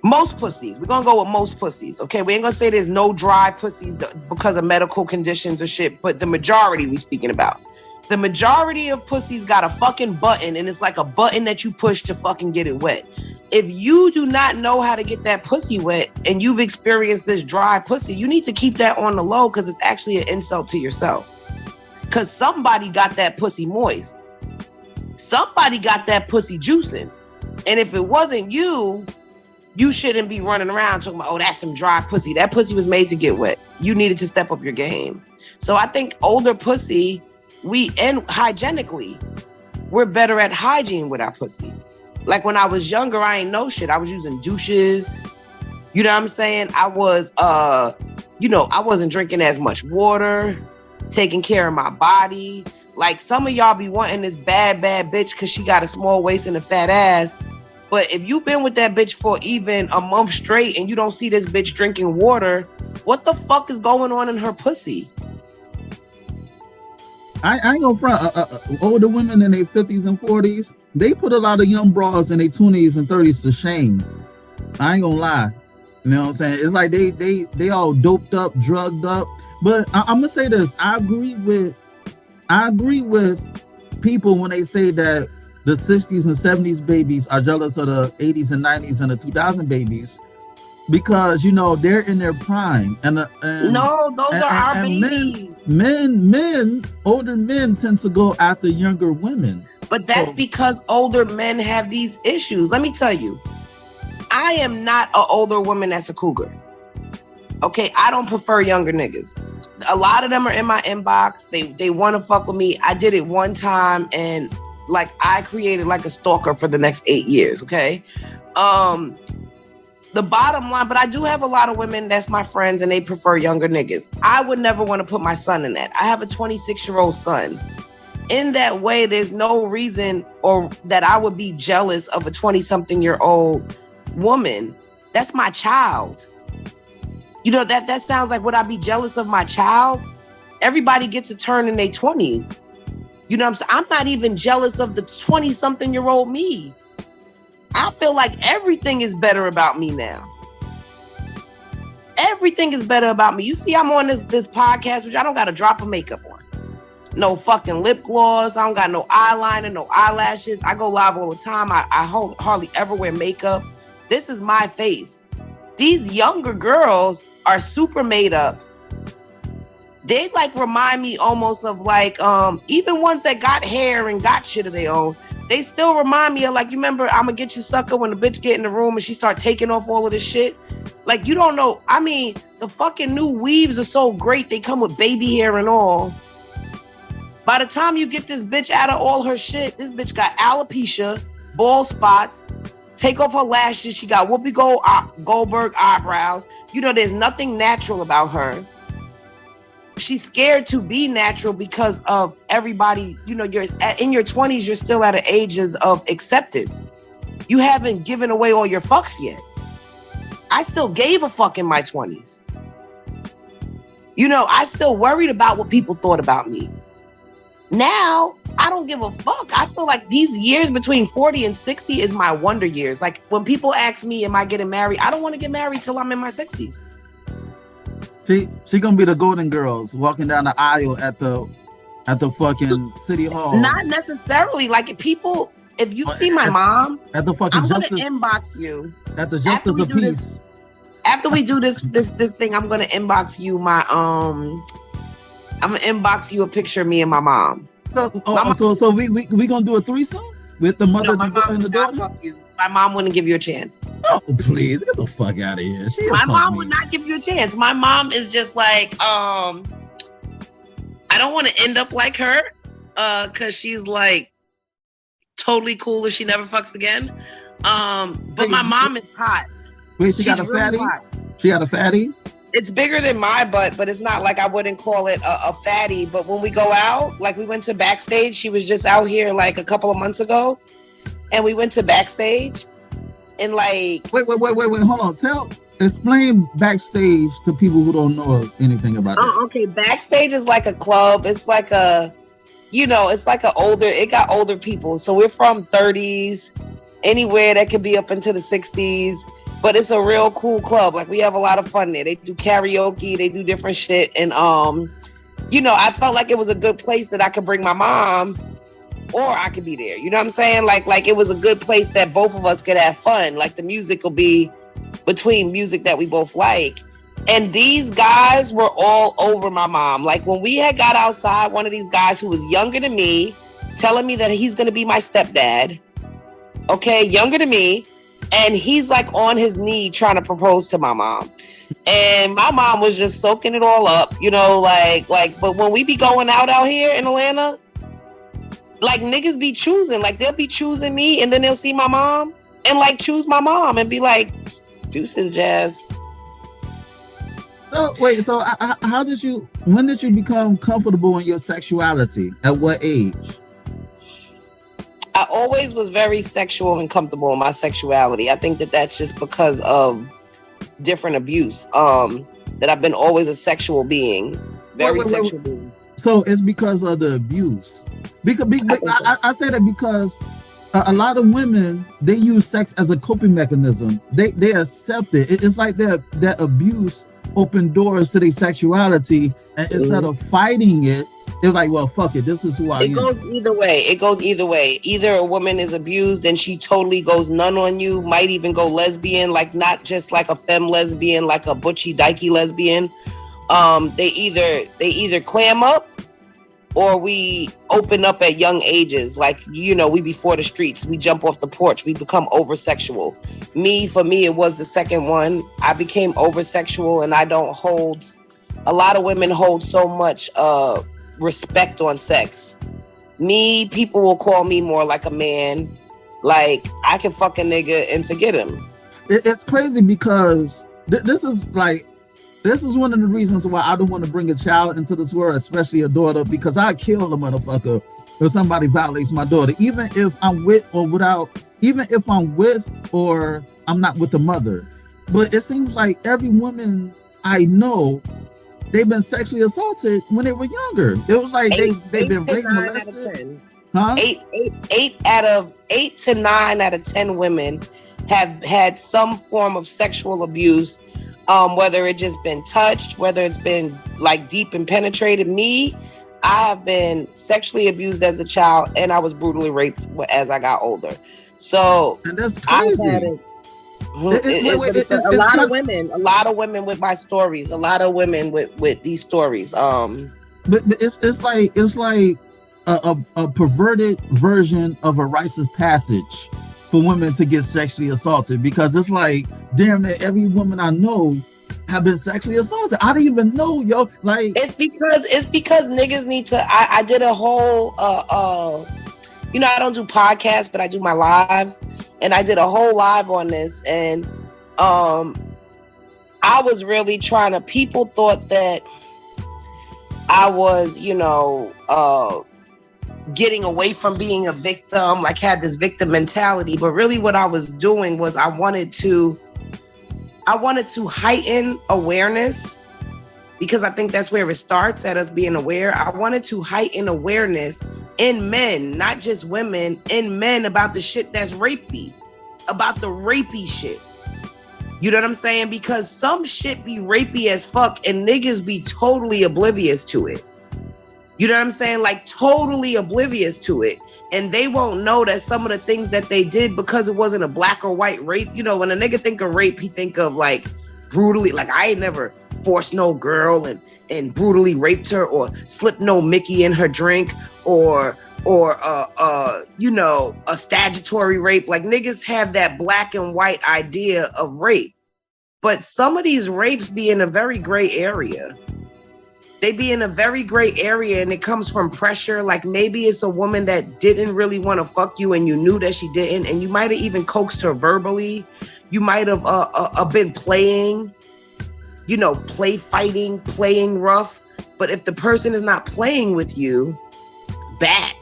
Most pussies. We're going to go with most pussies, okay? We ain't going to say there's no dry pussies because of medical conditions or shit, but the majority we speaking about. The majority of pussies got a fucking button, and it's like a button that you push to fucking get it wet. If you do not know how to get that pussy wet and you've experienced this dry pussy, you need to keep that on the low, because it's actually an insult to yourself. Because somebody got that pussy moist. Somebody got that pussy juicing. And if it wasn't you, you shouldn't be running around talking about, oh, that's some dry pussy. That pussy was made to get wet. You needed to step up your game. So I think older pussy, and hygienically, we're better at hygiene with our pussy. Like when I was younger, I ain't know shit. I was using douches. You know what I'm saying? I was, I wasn't drinking as much water, taking care of my body. Like some of y'all be wanting this bad bitch because she got a small waist and a fat ass. But if you've been with that bitch for even a month straight and you don't see this bitch drinking water, what the fuck is going on in her pussy? I ain't gonna front. Older women in their 50s and 40s, they put a lot of young bras in their 20s and 30s to shame. I ain't gonna lie. You know what I'm saying? It's like they all doped up, drugged up. But I'm gonna say this. I agree with people when they say that the 60s and 70s babies are jealous of the 80s and 90s and the 2000 babies because they're in their prime. And no, those are our babies. Older men tend to go after younger women. But that's because older men have these issues. Let me tell you, I am not an older woman that's a cougar. Okay, I don't prefer younger niggas. A lot of them are in my inbox. They want to fuck with me. I did it one time and like I created like a stalker for the next 8 years, okay? The bottom line, but I do have a lot of women that's my friends and they prefer younger niggas. I would never want to put my son in that. I have a 26-year-old son. In that way, there's no reason or that I would be jealous of a 20-something-year-old woman. That's my child. That sounds like, would I be jealous of my child? Everybody gets a turn in their 20s. You know what I'm saying? I'm not even jealous of the 20-something-year-old me. I feel like everything is better about me now. Everything is better about me. You see, I'm on this podcast, which I don't got a drop of makeup on. No fucking lip gloss. I don't got no eyeliner, no eyelashes. I go live all the time. I hardly ever wear makeup. This is my face. These younger girls are super made up. They like remind me almost of like, even ones that got hair and got shit of their own, they still remind me of like, you remember I'ma Get You Sucker when the bitch get in the room and she start taking off all of this shit? Like, you don't know. I mean, the fucking new weaves are so great. They come with baby hair and all. By the time you get this bitch out of all her shit, this bitch got alopecia, bald spots, take off her lashes. She got Whoopi Goldberg eyebrows. There's nothing natural about her. She's scared to be natural because of everybody. You're in your 20s, you're still at an ages of acceptance. You haven't given away all your fucks yet. I still gave a fuck in my 20s. I still worried about what people thought about me. Now, I don't give a fuck. I feel like these years between 40 and 60 is my wonder years. Like when people ask me, am I getting married? I don't want to get married till I'm in my 60s. She gonna be the Golden Girls walking down the aisle at the fucking City Hall. Not necessarily. Like if you see my mom at the fucking I'm Justice, gonna inbox you at the Justice of Peace. After we do this thing, I'm gonna inbox you I'm gonna inbox you a picture of me and my mom. So we gonna do a threesome with the mother and the daughter? Fuck you. My mom wouldn't give you a chance. Oh, please, get the fuck out of here. My mom would not give you a chance. My mom is just like, I don't want to end up like her, because she's like totally cool if she never fucks again. But my mom is hot. Wait, she's got a fatty? Really, she got a fatty? It's bigger than my butt, but it's not like I wouldn't call it a fatty. But when we go out, like we went to Backstage, she was just out here like a couple of months ago. And we went to Backstage and like... Wait, hold on. Explain Backstage to people who don't know anything about that. Okay, Backstage is like a club. It's like it got older people. So we're from 30s, anywhere that could be up into the 60s. But it's a real cool club. Like we have a lot of fun there. They do karaoke, they do different shit. And, I felt like it was a good place that I could bring my mom or I could be there. You know what I'm saying? Like it was a good place that both of us could have fun. Like the music will be between music that we both like. And these guys were all over my mom. Like when we had got outside, one of these guys who was younger than me, telling me that he's going to be my stepdad. Okay, younger than me. And he's like on his knee trying to propose to my mom. And my mom was just soaking it all up, but when we be going out here in Atlanta, like niggas be choosing, like they'll be choosing me and then they'll see my mom and like choose my mom and be like, Juices, Jazz. So wait, so when did you become comfortable in your sexuality? At what age? I always was very sexual and comfortable in my sexuality. I think that that's just because of different abuse. That I've been always a sexual being, very sexual being. So it's because of the abuse. Because I say that because a lot of women, they use sex as a coping mechanism. They accept it. It's like that abuse opened doors to their sexuality, and instead of fighting it, they're like, well, fuck it, this is who I am. It goes either way. Either a woman is abused and she totally goes none on you, might even go lesbian, like not just like a femme lesbian, like a butchy dykey lesbian. They either clam up or we open up at young ages. Like, you know, we before the streets, we jump off the porch, we become over-sexual. For me, it was the second one. I became over-sexual, and I don't hold, a lot of women hold so much respect on sex. People will call me more like a man. Like, I can fuck a nigga and forget him. It's crazy because this is one of the reasons why I don't want to bring a child into this world, especially a daughter, because I kill a motherfucker if somebody violates my daughter, even if I'm with or I'm not with the mother. But it seems like every woman I know, they've been sexually assaulted when they were younger. It was like they've been raped, molested. Huh? 8 to 9 out of 10 women have had some form of sexual abuse. Whether it just been touched, whether it's been like deep and penetrated. I have been sexually abused as a child, and I was brutally raped as I got older. So and that's crazy. A lot of women with my stories, a lot of women with these stories. But it's like a perverted version of a rites of passage for women to get sexually assaulted, because it's like damn near every woman I know have been sexually assaulted. I didn't even know, yo. Like it's because niggas need to. I did a whole you know, I don't do podcasts, but I do my lives, and I did a whole live on this, and I was really trying to. People thought that I was, you know, getting away from being a victim, like had this victim mentality, but really what I was doing was I wanted to heighten awareness, because I think that's where it starts, at us being aware. I wanted to heighten awareness in men, not just women, in men about the shit that's rapey, about the rapey shit. You know what I'm saying? Because some shit be rapey as fuck and niggas be totally oblivious to it. You know what I'm saying? Like totally oblivious to it. And they won't know that some of the things that they did, because it wasn't a black or white rape. You know, when a nigga think of rape, he think of like brutally, like I ain't never forced no girl and brutally raped her, or slipped no Mickey in her drink, or you know, a statutory rape. Like niggas have that black and white idea of rape. But some of these rapes be in a very gray area. They be in a very gray area, and it comes from pressure. Like maybe it's a woman that didn't really want to fuck you and you knew that she didn't, and you might have even coaxed her verbally. You might have been playing, you know, playing rough. But if the person is not playing with you back.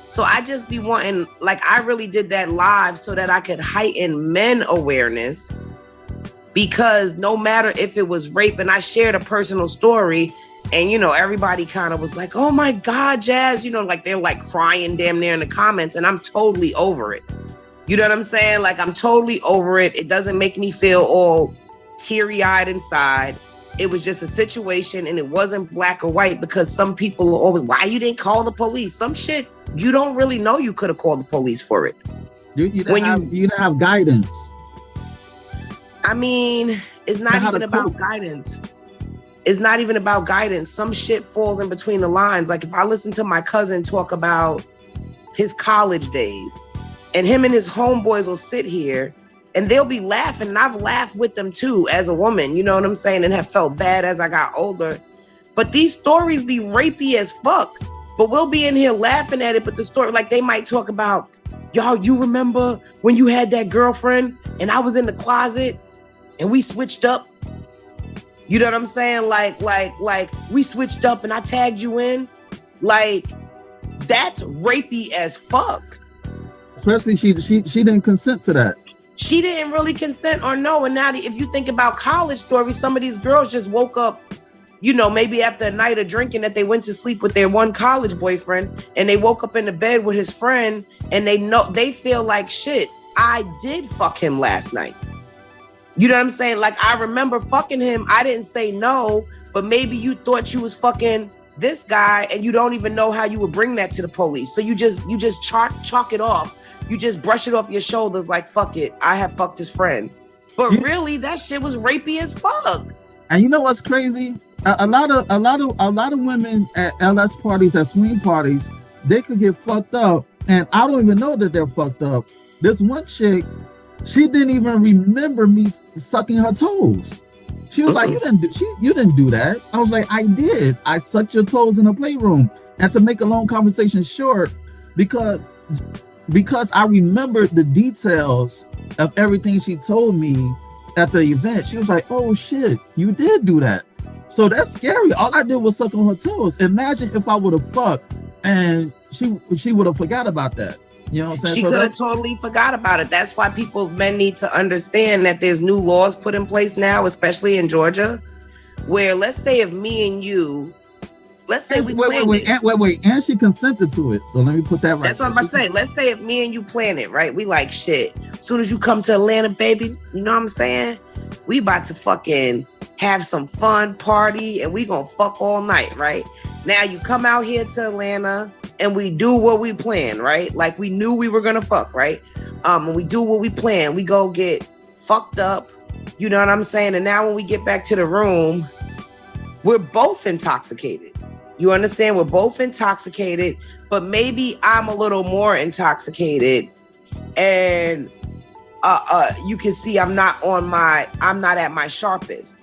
So I just be wanting, like I really did that live so that I could heighten men awareness, because no matter if it was rape, and I shared a personal story, and, you know, everybody kind of was like, oh my God, Jazz, you know, like they're like crying damn near in the comments, and I'm totally over it. You know what I'm saying? Like, I'm totally over it. It doesn't make me feel all teary-eyed inside. It was just a situation, and it wasn't black or white, because some people are always, why you didn't call the police? Some shit you don't really know you could have called the police for it. You didn't have guidance. I mean, it's not even about guidance. It's not even about guidance. Some shit falls in between the lines. Like if I listen to my cousin talk about his college days, and him and his homeboys will sit here and they'll be laughing, and I've laughed with them too as a woman, you know what I'm saying, and have felt bad as I got older. But these stories be rapey as fuck. But we'll be in here laughing at it, but the story, like they might talk about, y'all, you remember when you had that girlfriend and I was in the closet and we switched up? You know what I'm saying? Like we switched up and I tagged you in. Like, that's rapey as fuck. Especially she didn't consent to that. She didn't really consent or no. And now if you think about college stories, some of these girls just woke up, you know, maybe after a night of drinking that they went to sleep with their one college boyfriend and they woke up in the bed with his friend and they feel like, shit, I did fuck him last night. You know what I'm saying? Like, I remember fucking him. I didn't say no, but maybe you thought you was fucking this guy and you don't even know how you would bring that to the police. So you just chalk it off. You just brush it off your shoulders like, fuck it, I have fucked his friend. But really, that shit was rapey as fuck. And you know what's crazy? A lot of women at LS parties, at swing parties, they could get fucked up, and I don't even know that they're fucked up. This one chick, she didn't even remember me sucking her toes. She was like, you didn't do that. I was like, I did. I sucked your toes in the playroom. And to make a long conversation short, because I remembered the details of everything she told me at the event, she was like, oh shit, you did do that. So that's scary. All I did was suck on her toes. Imagine if I would have fucked and she would have forgot about that. You know what I'm saying? She could have totally forgot about it. That's why men need to understand that there's new laws put in place now, especially in Georgia, where let's say if me and you, let's say we wait, and she consented to it. So let me put that right. That's what I'm about to say. Let's say if me and you plan it, right? We like, shit, as soon as you come to Atlanta, baby, you know what I'm saying? We about to fucking have some fun, party, and we gonna fuck all night, right? Now you come out here to Atlanta and we do what we planned, right? Like we knew we were gonna fuck, right? And we do what we planned. We go get fucked up, you know what I'm saying? And now when we get back to the room, we're both intoxicated. You understand? We're both intoxicated, but maybe I'm a little more intoxicated, and you can see I'm not at my sharpest.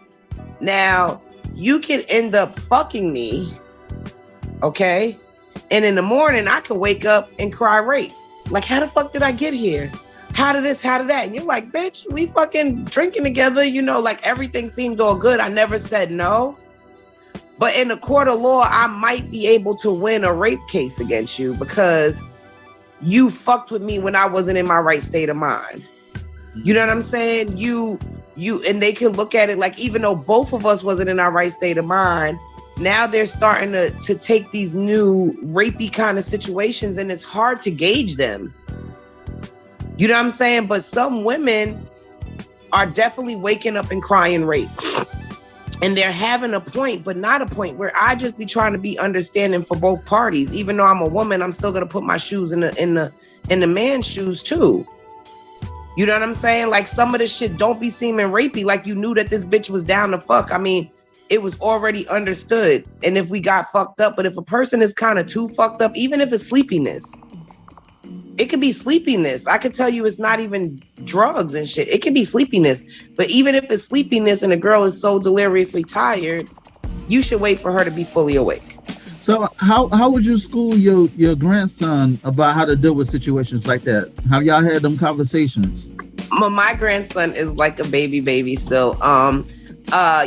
Now, you can end up fucking me, okay? And in the morning, I could wake up and cry rape. Like, how the fuck did I get here? How did this, how did that? And you're like, bitch, we fucking drinking together, you know, like everything seemed all good. I never said no. But in the court of law, I might be able to win a rape case against you because you fucked with me when I wasn't in my right state of mind. You know what I'm saying? And they can look at it like, even though both of us wasn't in our right state of mind, now they're starting to take these new rapey kind of situations, and it's hard to gauge them. You know what I'm saying? But some women are definitely waking up and crying rape. And they're having a point, but not a point where I just be trying to be understanding for both parties. Even though I'm a woman, I'm still gonna put my shoes in the man's shoes too. You know what I'm saying? Like, some of this shit don't be seeming rapey. Like, you knew that this bitch was down to fuck. I mean, it was already understood. And if we got fucked up, but if a person is kind of too fucked up, even if it's sleepiness, it could be sleepiness. I could tell you it's not even drugs and shit. It could be sleepiness. But even if it's sleepiness and a girl is so deliriously tired, you should wait for her to be fully awake. So how would you school your grandson about how to deal with situations like that? Have y'all had them conversations? My grandson is like a baby still.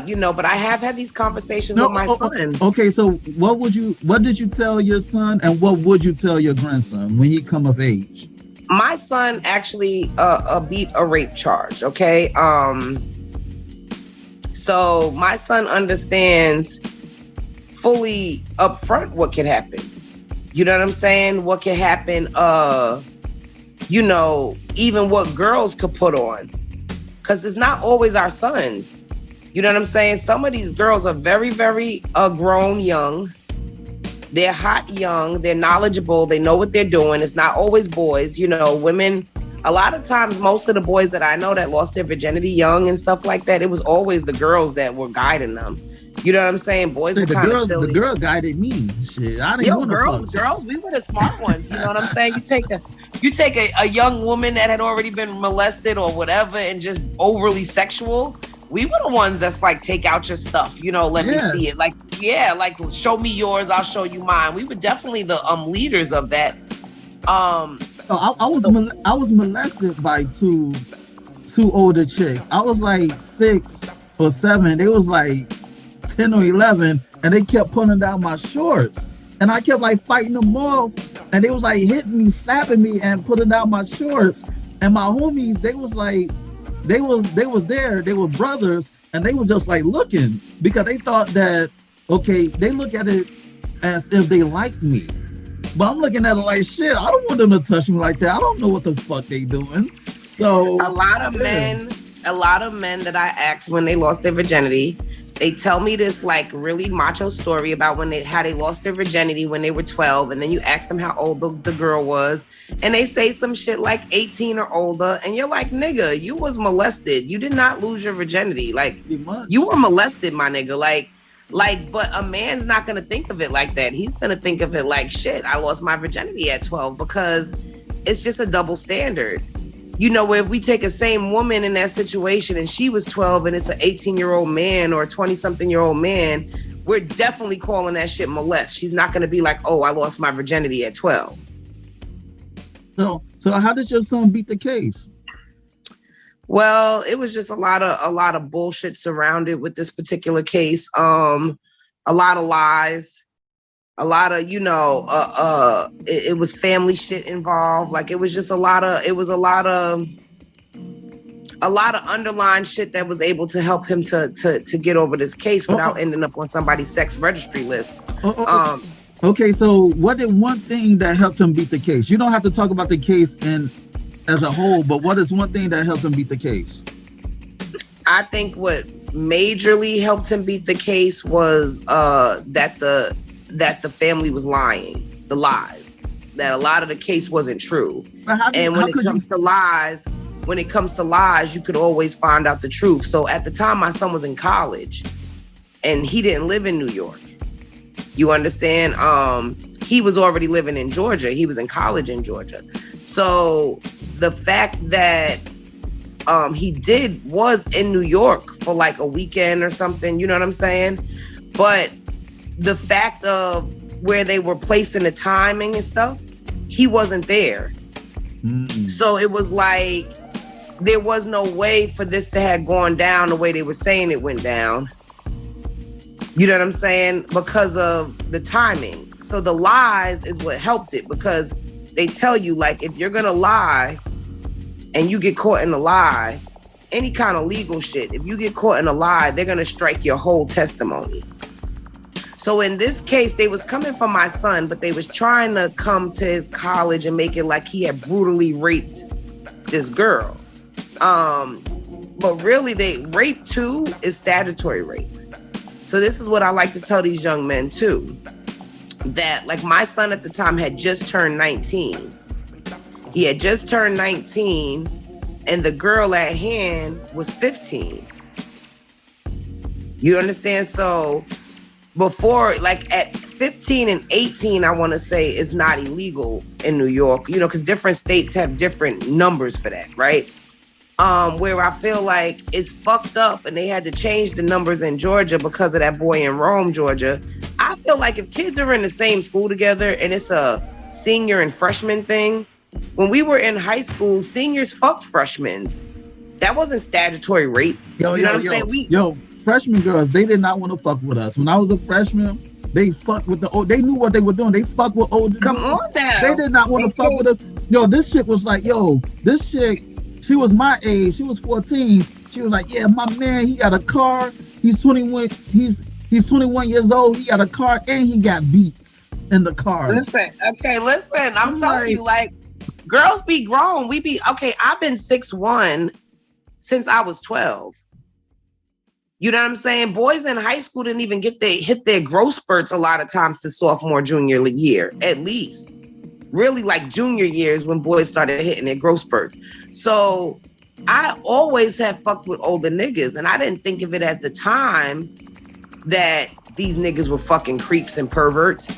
You know, but I have had these conversations with my son. Okay, so what did you tell your son, and what would you tell your grandson when he come of age? My son actually beat a rape charge, okay? So my son understands fully upfront what can happen. You know what I'm saying? What can happen, you know, even what girls could put on. Because it's not always our sons. You know what I'm saying? Some of these girls are very, very grown young. They're hot young. They're knowledgeable. They know what they're doing. It's not always boys. You know, women, a lot of times, most of the boys that I know that lost their virginity young and stuff like that, it was always the girls that were guiding them. You know what I'm saying? Boys were kind of silly. The girl guided me. Shit, I didn't want to fuck. Girls, we were the smart ones. You know what I'm saying? You take a young woman that had already been molested or whatever and just overly sexual. we were the ones that's like, take out your stuff, let me see it. Like, like show me yours, I'll show you mine. We were definitely the leaders of that. I was molested by two older chicks. I was like 6 or 7. They was like 10 or 11, and they kept pulling down my shorts, and I kept like fighting them off, and they was like hitting me, slapping me, and putting down my shorts. And my homies, they was like, they was there, they were brothers, and they were just like looking, because they thought that, okay, they look at it as if they like me. But I'm looking at it like, shit, I don't want them to touch me like that. I don't know what the fuck they doing. So a lot of men that I asked when they lost their virginity, they tell me this like really macho story about how they lost their virginity when they were 12, and then you ask them how old the girl was, and they say some shit like 18 or older, and you're like, nigga, you was molested. You did not lose your virginity. Like, you were molested, my nigga. Like, but a man's not gonna think of it like that. He's gonna think of it like, shit, I lost my virginity at 12, because it's just a double standard. If we take a same woman in that situation and she was 12 and it's an 18-year-old man or a 20-something-year-old man, we're definitely calling that shit molest. She's not going to be like, oh, I lost my virginity at 12. So how did your son beat the case? Well, it was just a lot of bullshit surrounded with this particular case. A lot of lies. A lot of, it was family shit involved. Like, it was just a lot of underlying shit that was able to help him to get over this case without ending up on somebody's sex registry list. Okay, so what is one thing that helped him beat the case? You don't have to talk about the case as a whole, but what is one thing that helped him beat the case? I think what majorly helped him beat the case was that the family was lying, the lies, that a lot of the case wasn't true. And when it comes to lies, you could always find out the truth. So at the time, my son was in college and he didn't live in New York. You understand? He was already living in Georgia. He was in college in Georgia. So the fact that he was in New York for like a weekend or something, you know what I'm saying? But the fact of where they were placed in the timing and stuff, he wasn't there. Mm-mm. So it was like, there was no way for this to have gone down the way they were saying it went down. You know what I'm saying? Because of the timing. So the lies is what helped it, because they tell you, like, if you're gonna lie and you get caught in a lie, any kind of legal shit, if you get caught in a lie, they're gonna strike your whole testimony. So in this case, they was coming for my son, but they was trying to come to his college and make it like he had brutally raped this girl. But really, rape too is statutory rape. So this is what I like to tell these young men too, that like my son at the time had just turned 19. He had just turned 19 and the girl at hand was 15. You understand? So before, like at 15 and 18, I want to say is not illegal in New York, because different states have different numbers for that, right? Where I feel like it's fucked up and they had to change the numbers in Georgia because of that boy in Rome, Georgia. I feel like if kids are in the same school together and it's a senior and freshman thing, when we were in high school, seniors fucked freshmen. That wasn't statutory rape. You know what I'm saying? Freshman girls, they did not want to fuck with us. When I was a freshman, they fucked with the old. They knew what they were doing. They fucked with older. Come on now. They did not want to fuck with us. This shit was like, this chick, she was my age. She was 14. She was like, yeah, my man, he got a car. He's 21. He's 21 years old. He got a car and he got beats in the car. Listen. I'm telling you, like, girls be grown. I've been 6'1" since I was 12. You know what I'm saying? Boys in high school didn't even hit their growth spurts a lot of times to sophomore, junior year, at least. Really like junior years when boys started hitting their growth spurts. So I always have fucked with older niggas, and I didn't think of it at the time that these niggas were fucking creeps and perverts.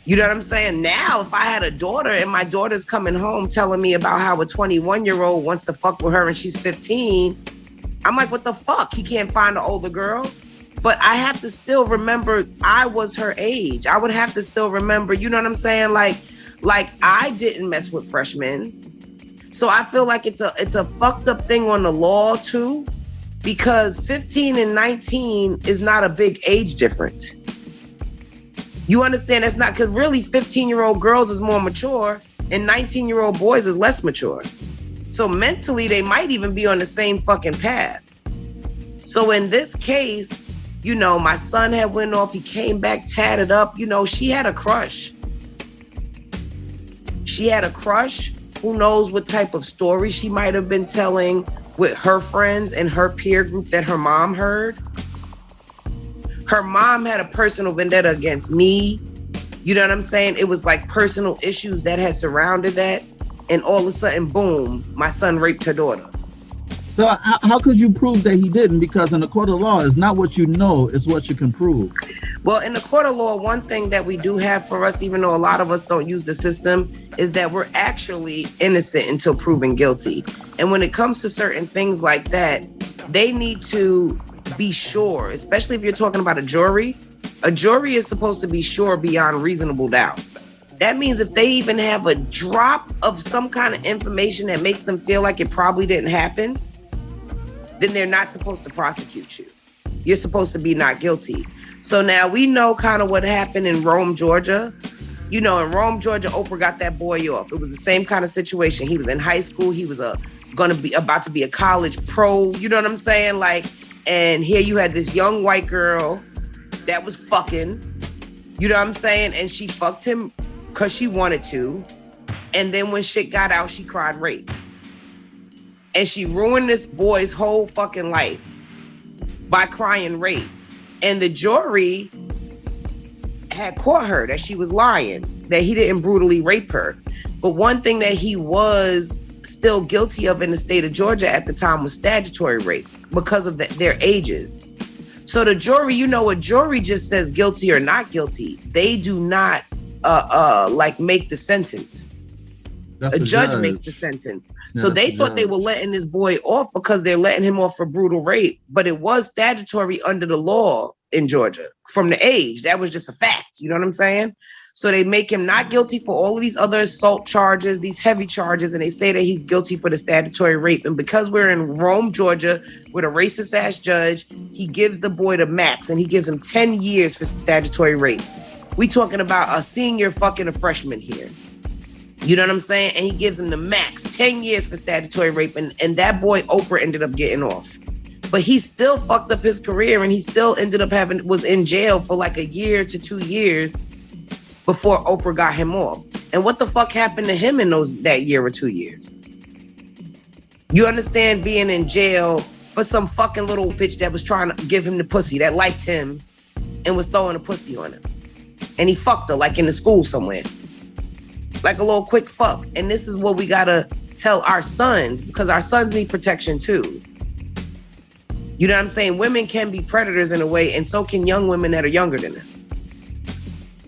You know what I'm saying? Now, if I had a daughter and my daughter's coming home telling me about how a 21-year-old wants to fuck with her and she's 15, I'm like, what the fuck? He can't find an older girl? But I have to still remember I was her age. I would have to still remember, you know what I'm saying? Like I didn't mess with freshmen. So I feel like it's a fucked up thing on the law too, because 15 and 19 is not a big age difference. You understand? That's not, because really 15-year-old girls is more mature and 19-year-old boys is less mature. So mentally, they might even be on the same fucking path. So in this case, you know, my son had went off, he came back tatted up, you know, she had a crush. She had a crush. Who knows what type of story she might have been telling with her friends and her peer group that her mom heard. Her mom had a personal vendetta against me. You know what I'm saying? It was like personal issues that had surrounded that. And all of a sudden, boom, my son raped her daughter. So how could you prove that he didn't? Because in the court of law, it's not what you know, it's what you can prove. Well, in the court of law, one thing that we do have for us, even though a lot of us don't use the system, is that we're actually innocent until proven guilty. And when it comes to certain things like that, they need to be sure, especially if you're talking about a jury. A jury is supposed to be sure beyond reasonable doubt. That means if they even have a drop of some kind of information that makes them feel like it probably didn't happen, then they're not supposed to prosecute you. You're supposed to be not guilty. So now we know kind of what happened in Rome, Georgia. You know, in Rome, Georgia, Oprah got that boy off. It was the same kind of situation. He was in high school. He was about to be a college pro. You know what I'm saying? Like, and here you had this young white girl that was fucking. You know what I'm saying? And she fucked him because she wanted to. And then when shit got out, she cried rape. And she ruined this boy's whole fucking life by crying rape. And the jury had caught her that she was lying, that he didn't brutally rape her. But one thing that he was still guilty of in the state of Georgia at the time was statutory rape because of their ages. So the jury, you know, a jury just says guilty or not guilty. They do not make the sentence. That's a judge makes the sentence. Yeah, so they thought they were letting this boy off because they're letting him off for brutal rape, but it was statutory under the law in Georgia from the age. That was just a fact. You know what I'm saying? So they make him not guilty for all of these other assault charges, these heavy charges, and they say that he's guilty for the statutory rape. And because we're in Rome, Georgia, with a racist ass judge, he gives the boy the max and he gives him 10 years for statutory rape. We talking about a senior fucking a freshman here. You know what I'm saying? And he gives him the max, 10 years for statutory rape. And that boy, Oprah, ended up getting off. But he still fucked up his career and he still ended up was in jail for like a year to 2 years before Oprah got him off. And what the fuck happened to him in that year or 2 years? You understand being in jail for some fucking little bitch that was trying to give him the pussy, that liked him and was throwing a pussy on him. And he fucked her like in the school somewhere. Like a little quick fuck. And this is what we gotta tell our sons, because our sons need protection too. You know what I'm saying? Women can be predators in a way, and so can young women that are younger than them.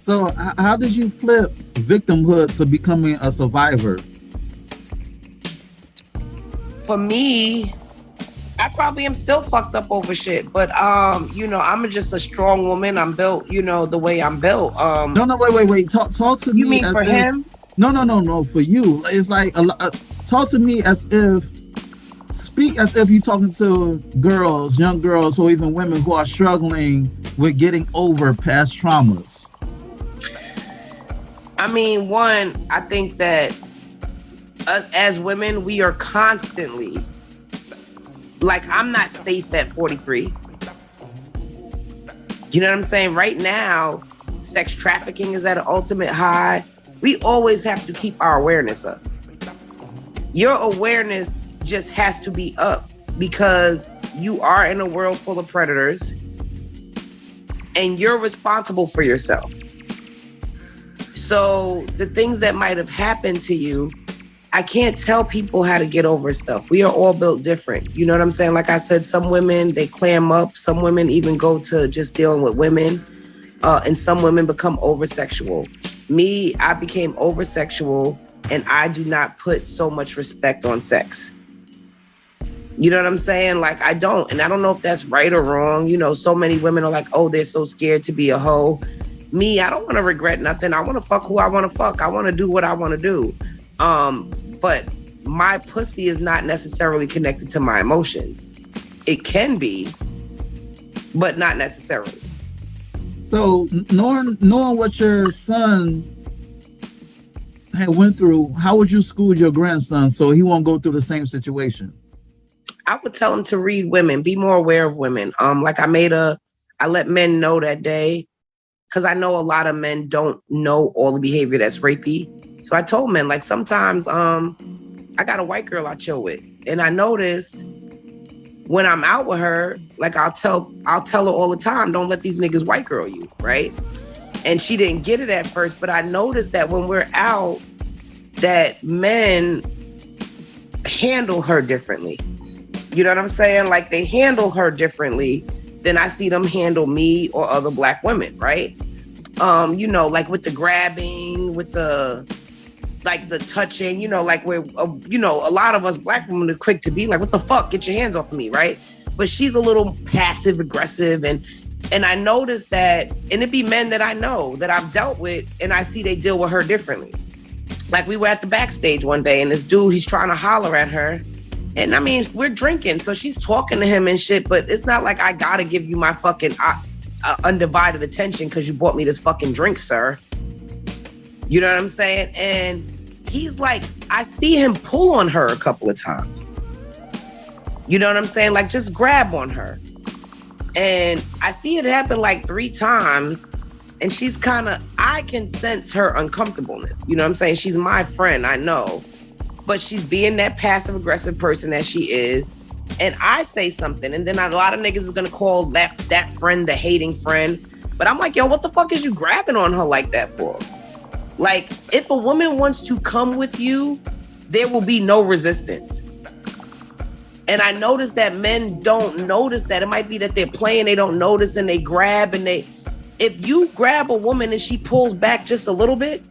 So how did you flip victimhood to becoming a survivor? For me, I probably am still fucked up over shit, but you know, I'm just a strong woman. I'm built, you know, the way I'm built. No, wait. Talk to me. You mean for him? No, for you. It's like talk to me speak as if you're talking to girls, young girls, or even women who are struggling with getting over past traumas. I mean, one, I think that us as women, we are constantly, like, I'm not safe at 43. You know what I'm saying? Right now, sex trafficking is at an ultimate high. We always have to keep our awareness up. Your awareness just has to be up because you are in a world full of predators and you're responsible for yourself. So the things that might have happened to you, I can't tell people how to get over stuff. We are all built different. You know what I'm saying? Like I said, some women, they clam up. Some women even go to just dealing with women. And some women become over-sexual. Me, I became over-sexual and I do not put so much respect on sex. You know what I'm saying? Like, I don't. And I don't know if that's right or wrong. You know, so many women are like, oh, they're so scared to be a hoe. Me, I don't want to regret nothing. I want to fuck who I want to fuck. I want to do what I want to do. But my pussy is not necessarily connected to my emotions. It can be, but not necessarily. So knowing what your son had went through, how would you school your grandson so he won't go through the same situation? I would tell him to read women, be more aware of women. Like I let men know that day, because I know a lot of men don't know all the behavior that's rapey. So I told men, like, sometimes I got a white girl I chill with, and I notice when I'm out with her, like I'll tell her all the time, don't let these niggas white girl you, right? And she didn't get it at first, but I noticed that when we're out, that men handle her differently. You know what I'm saying? Like, they handle her differently than I see them handle me or other black women, right? You know, like with the grabbing, with the touching, you know, like where, you know, a lot of us black women are quick to be like, what the fuck, get your hands off of me, right? But she's a little passive aggressive. And I noticed that, and it be men that I know that I've dealt with, and I see they deal with her differently. Like, we were at the backstage one day, and this dude, he's trying to holler at her. And I mean, we're drinking, so she's talking to him and shit, but it's not like I gotta give you my fucking undivided attention because you bought me this fucking drink, sir. You know what I'm saying? And he's like, I see him pull on her a couple of times. You know what I'm saying? Like, just grab on her. And I see it happen like 3 times. And she's I can sense her uncomfortableness. You know what I'm saying? She's my friend, I know. But she's being that passive aggressive person that she is. And I say something, and then a lot of niggas is gonna call that friend the hating friend. But I'm like, yo, what the fuck is you grabbing on her like that for? Like, if a woman wants to come with you, there will be no resistance. And I notice that men don't notice that. It might be that they're playing, they don't notice, and they grab, and if you grab a woman and she pulls back just a little bit,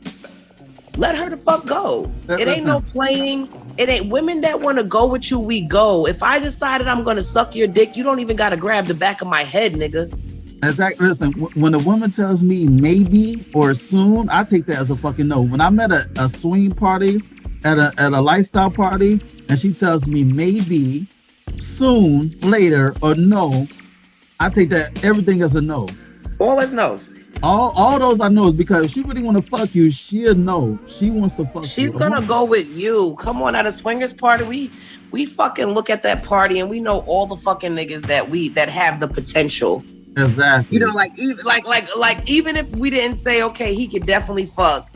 let her the fuck go. It ain't no playing. It ain't women that want to go with you, we go. If I decided I'm going to suck your dick, you don't even got to grab the back of my head, nigga. Exactly. Listen, when a woman tells me maybe or soon, I take that as a fucking no. When I'm at a swing party, at a lifestyle party, and she tells me maybe, soon, later, or no, I take that everything as a no. All as no's. All those I know is because if she really want to fuck you, she'll know. She wants to fuck you. She's gonna go with you. Come on, at a swingers party, we fucking look at that party and we know all the fucking niggas that have the potential. Exactly. You know, like even if we didn't say, okay, he could definitely fuck,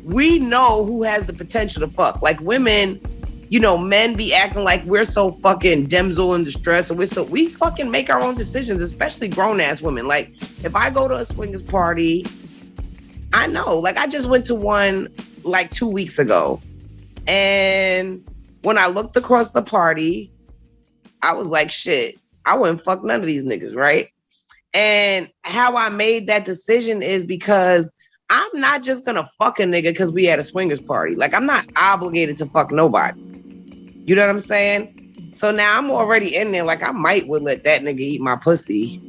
we know who has the potential to fuck. Like women, you know, men be acting like we're so fucking damsel in distress, and we fucking make our own decisions, especially grown ass women. Like, if I go to a swingers party, I know. Like, I just went to one like 2 weeks ago, and when I looked across the party, I was like, shit, I wouldn't fuck none of these niggas, right? And how I made that decision is because I'm not just gonna fuck a nigga because we at a swingers party. Like, I'm not obligated to fuck nobody. You know what I'm saying? So now I'm already in there. Like, I might would let that nigga eat my pussy.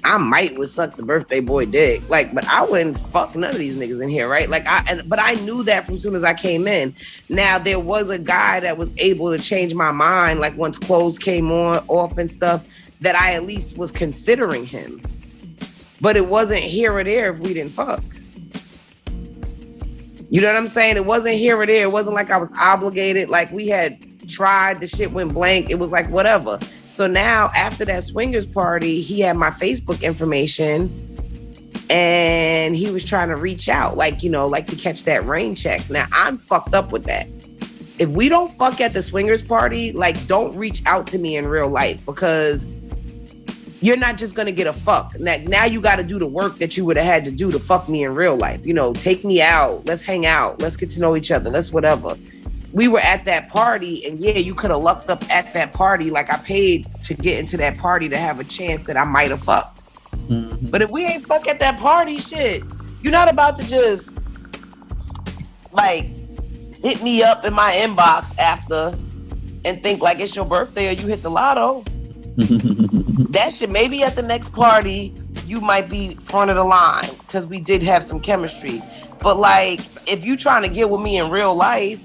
I might would suck the birthday boy dick. Like, but I wouldn't fuck none of these niggas in here, right? Like, but I knew that from soon as I came in. Now, there was a guy that was able to change my mind, like once clothes came off and stuff, that I at least was considering him. But it wasn't here or there if we didn't fuck. You know what I'm saying? It wasn't here or there. It wasn't like I was obligated. Like, we had tried, the shit went blank. It was like, whatever. So now, after that swingers party, he had my Facebook information and he was trying to reach out, like, you know, like to catch that rain check. Now, I'm fucked up with that. If we don't fuck at the swingers party, like, don't reach out to me in real life, because you're not just gonna get a fuck. Now you gotta do the work that you would have had to do to fuck me in real life. You know, take me out, let's hang out, let's get to know each other, let's whatever. We were at that party, and yeah, you could have lucked up at that party. Like, I paid to get into that party to have a chance that I might have fucked. Mm-hmm. But if we ain't fuck at that party, shit, you're not about to just like hit me up in my inbox after and think like it's your birthday or you hit the lotto. That shit, maybe at the next party, you might be front of the line because we did have some chemistry. But like, if you trying to get with me in real life,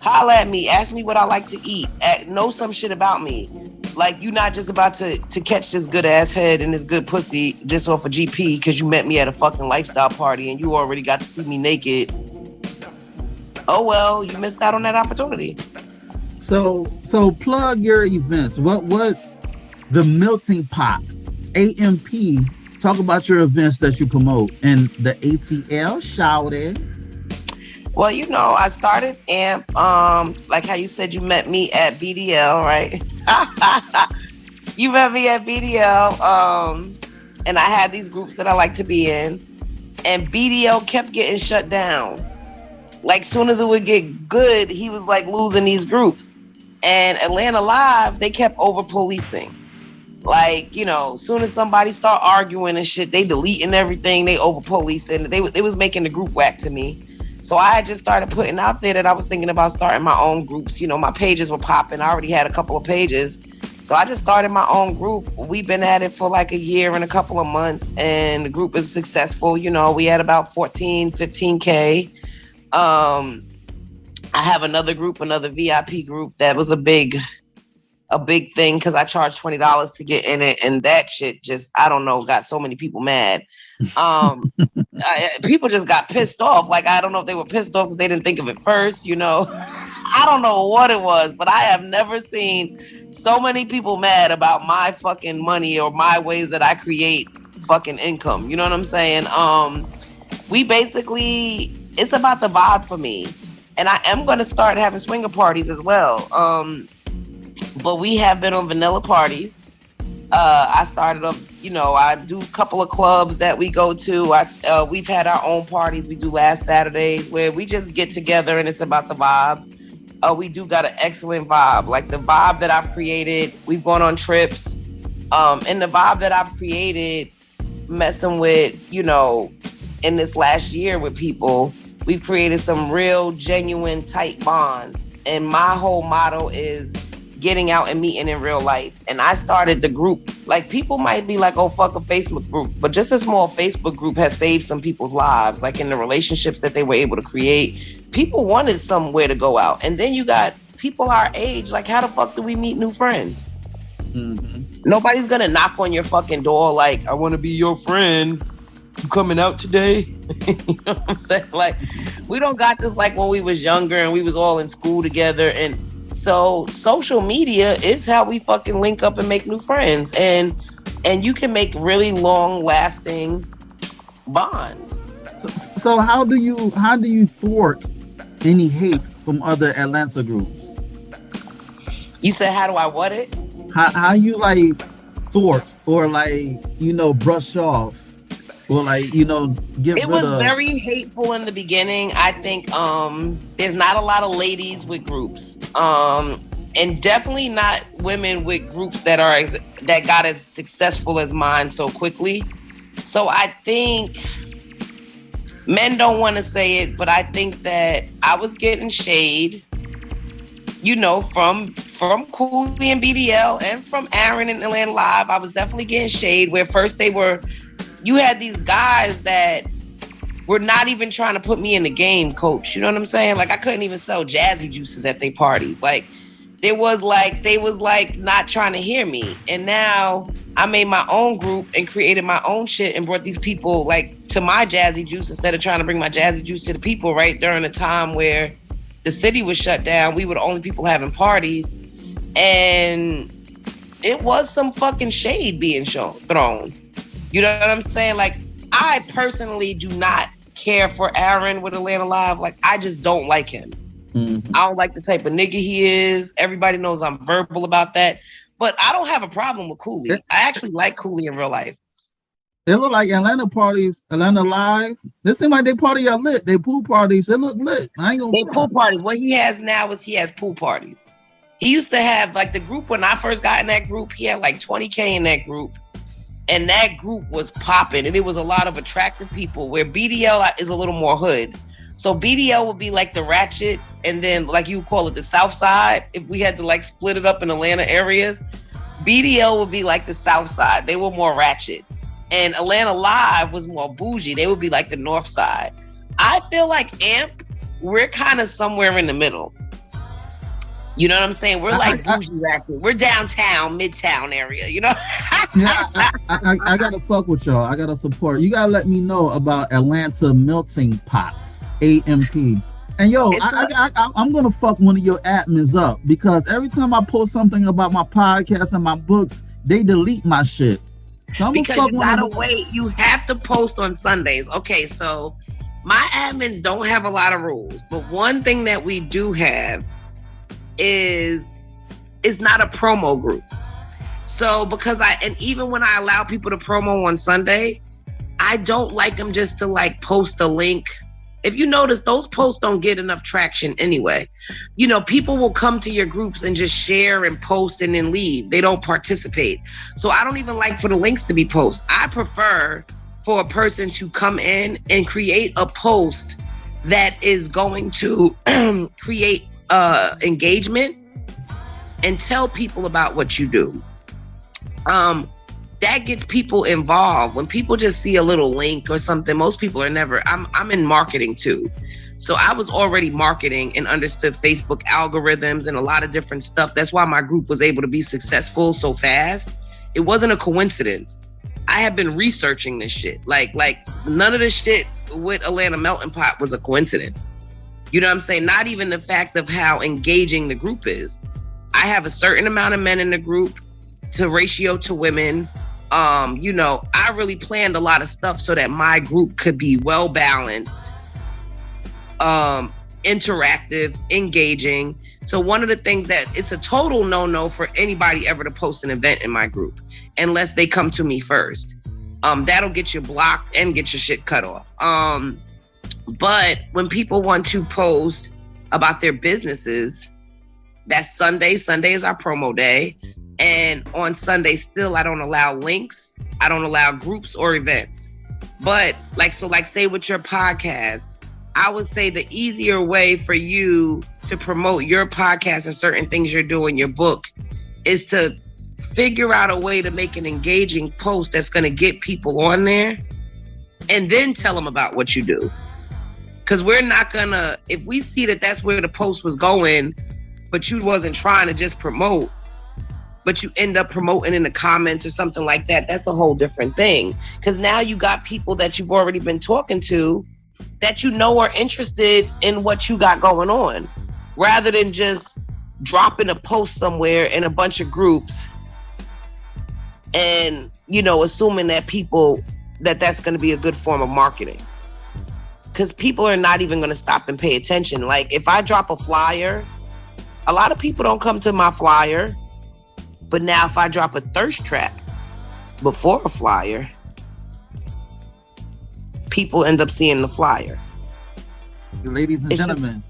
holla at me, ask me what I like to eat, know some shit about me. Like, you not just about to catch this good ass head and this good pussy just off a GP because you met me at a fucking lifestyle party and you already got to see me naked. Oh well, you missed out on that opportunity. So plug your events. What the Melting Pot, AMP, talk about your events that you promote and the ATL, shout it. Well, you know, I started AMP, like how you said you met me at BDL, right? You met me at BDL, and I had these groups that I like to be in, and BDL kept getting shut down. Like, soon as it would get good, he was like losing these groups. And Atlanta Live, they kept over policing. Like, you know, soon as somebody start arguing and shit, they deleting everything, they over policing. They was making the group whack to me. So I had just started putting out there that I was thinking about starting my own groups. You know, my pages were popping. I already had a couple of pages. So I just started my own group. We've been at it for like a year and a couple of months, and the group is successful. You know, we had about 14, 15K. I have another group, another VIP group that was a big thing because I charged $20 to get in it, and that shit just, I don't know, got so many people mad. People just got pissed off. Like, I don't know if they were pissed off because they didn't think of it first, you know. I don't know what it was, but I have never seen so many people mad about my fucking money or my ways that I create fucking income. You know what I'm saying? We basically, it's about the vibe for me. And I am going to start having swinger parties as well. But we have been on vanilla parties. I started up, you know, I do a couple of clubs that we go to. We've had our own parties we do last Saturdays where we just get together and it's about the vibe. We do got an excellent vibe. Like, the vibe that I've created, we've gone on trips. And the vibe that I've created messing with, you know, in this last year with people, we've created some real, genuine, tight bonds. And my whole motto is getting out and meeting in real life. And I started the group. Like, people might be like, oh, fuck a Facebook group. But just a small Facebook group has saved some people's lives. Like, in the relationships that they were able to create, people wanted somewhere to go out. And then you got people our age. Like, how the fuck do we meet new friends? Mm-hmm. Nobody's gonna knock on your fucking door like, I want to be your friend. You coming out today? You know what I'm saying? Like, we don't got this like when we was younger and we was all in school together. And so social media is how we fucking link up and make new friends. And you can make really long lasting bonds. So how do you thwart any hate from other Atlanta groups? You said, how do I what it? How you like thwart or like, you know, brush off? Or like, you know, it was very hateful in the beginning. I think there's not a lot of ladies with groups, and definitely not women with groups that got as successful as mine so quickly. So I think men don't want to say it, but I think that I was getting shade, you know, from Cooley and BDL and from Aaron and Atlanta Live. I was definitely getting shade where first you had these guys that were not even trying to put me in the game, coach. You know what I'm saying? Like, I couldn't even sell Jazzy Juices at their parties. Like, they was like not trying to hear me. And now I made my own group and created my own shit and brought these people like to my Jazzy Juice instead of trying to bring my Jazzy Juice to the people, right? During a time where the city was shut down, we were the only people having parties. And it was some fucking shade being thrown. You know what I'm saying? Like, I personally do not care for Aaron with Atlanta Live. Like, I just don't like him. Mm-hmm. I don't like the type of nigga he is. Everybody knows I'm verbal about that. But I don't have a problem with Cooley. I actually like Cooley in real life. It look like Atlanta parties, Atlanta Live. This seem like they party are lit. They pool parties. They look lit. I ain't gonna. They pool parties. What he has now is he has pool parties. He used to have like the group when I first got in that group. He had like 20K in that group. And that group was popping, and it was a lot of attractive people where BDL is a little more hood. So BDL would be like the ratchet, and then like you would call it the South Side. If we had to like split it up in Atlanta areas, BDL would be like the South Side. They were more ratchet. And Atlanta Live was more bougie. They would be like the North Side. I feel like AMP, we're kind of somewhere in the middle. You know what I'm saying? We're like bougie ratchet. We're downtown, midtown area, you know? Yeah, I gotta fuck with y'all. I gotta support. You gotta let me know about Atlanta Melting Pot, AMP. And yo, I'm gonna fuck one of your admins up, because every time I post something about my podcast and my books, they delete my shit. So because you gotta wait. You have to post on Sundays. Okay, so my admins don't have a lot of rules, but one thing that we do have is not a promo group. So because even when I allow people to promo on Sunday, I don't like them just to like post a link. If you notice, those posts don't get enough traction anyway. You know, people will come to your groups and just share and post and then leave. They don't participate. So I don't even like for the links to be posted. I prefer for a person to come in and create a post that is going to create engagement and tell people about what you do. That gets people involved. When people just see a little link or something, most people are never, I'm in marketing too. So I was already marketing and understood Facebook algorithms and a lot of different stuff. That's why my group was able to be successful so fast. It wasn't a coincidence. I have been researching this shit. Like none of the shit with Atlanta Melting Pot was a coincidence. You know what I'm saying? Not even the fact of how engaging the group is. I have a certain amount of men in the group to ratio to women. You know, I really planned a lot of stuff so that my group could be well balanced, interactive, engaging. So one of the things that it's a total no-no for anybody ever to post an event in my group unless they come to me first. That'll get you blocked and get your shit cut off. But when people want to post about their businesses, that's Sunday. Sunday is our promo day. And on Sunday, still, I don't allow links. I don't allow groups or events. But like say with your podcast, I would say the easier way for you to promote your podcast and certain things you're doing, your book, is to figure out a way to make an engaging post that's going to get people on there and then tell them about what you do. Because we're not going to, if we see that that's where the post was going, but you wasn't trying to just promote, but you end up promoting in the comments or something like that, that's a whole different thing. Because now you got people that you've already been talking to that you know are interested in what you got going on, rather than just dropping a post somewhere in a bunch of groups and, you know, assuming that people, that's going to be a good form of marketing. Because people are not even going to stop and pay attention. Like if I drop a flyer, a lot of people don't come to my flyer. But now if I drop a thirst trap before a flyer, people end up seeing the flyer. Ladies and gentlemen,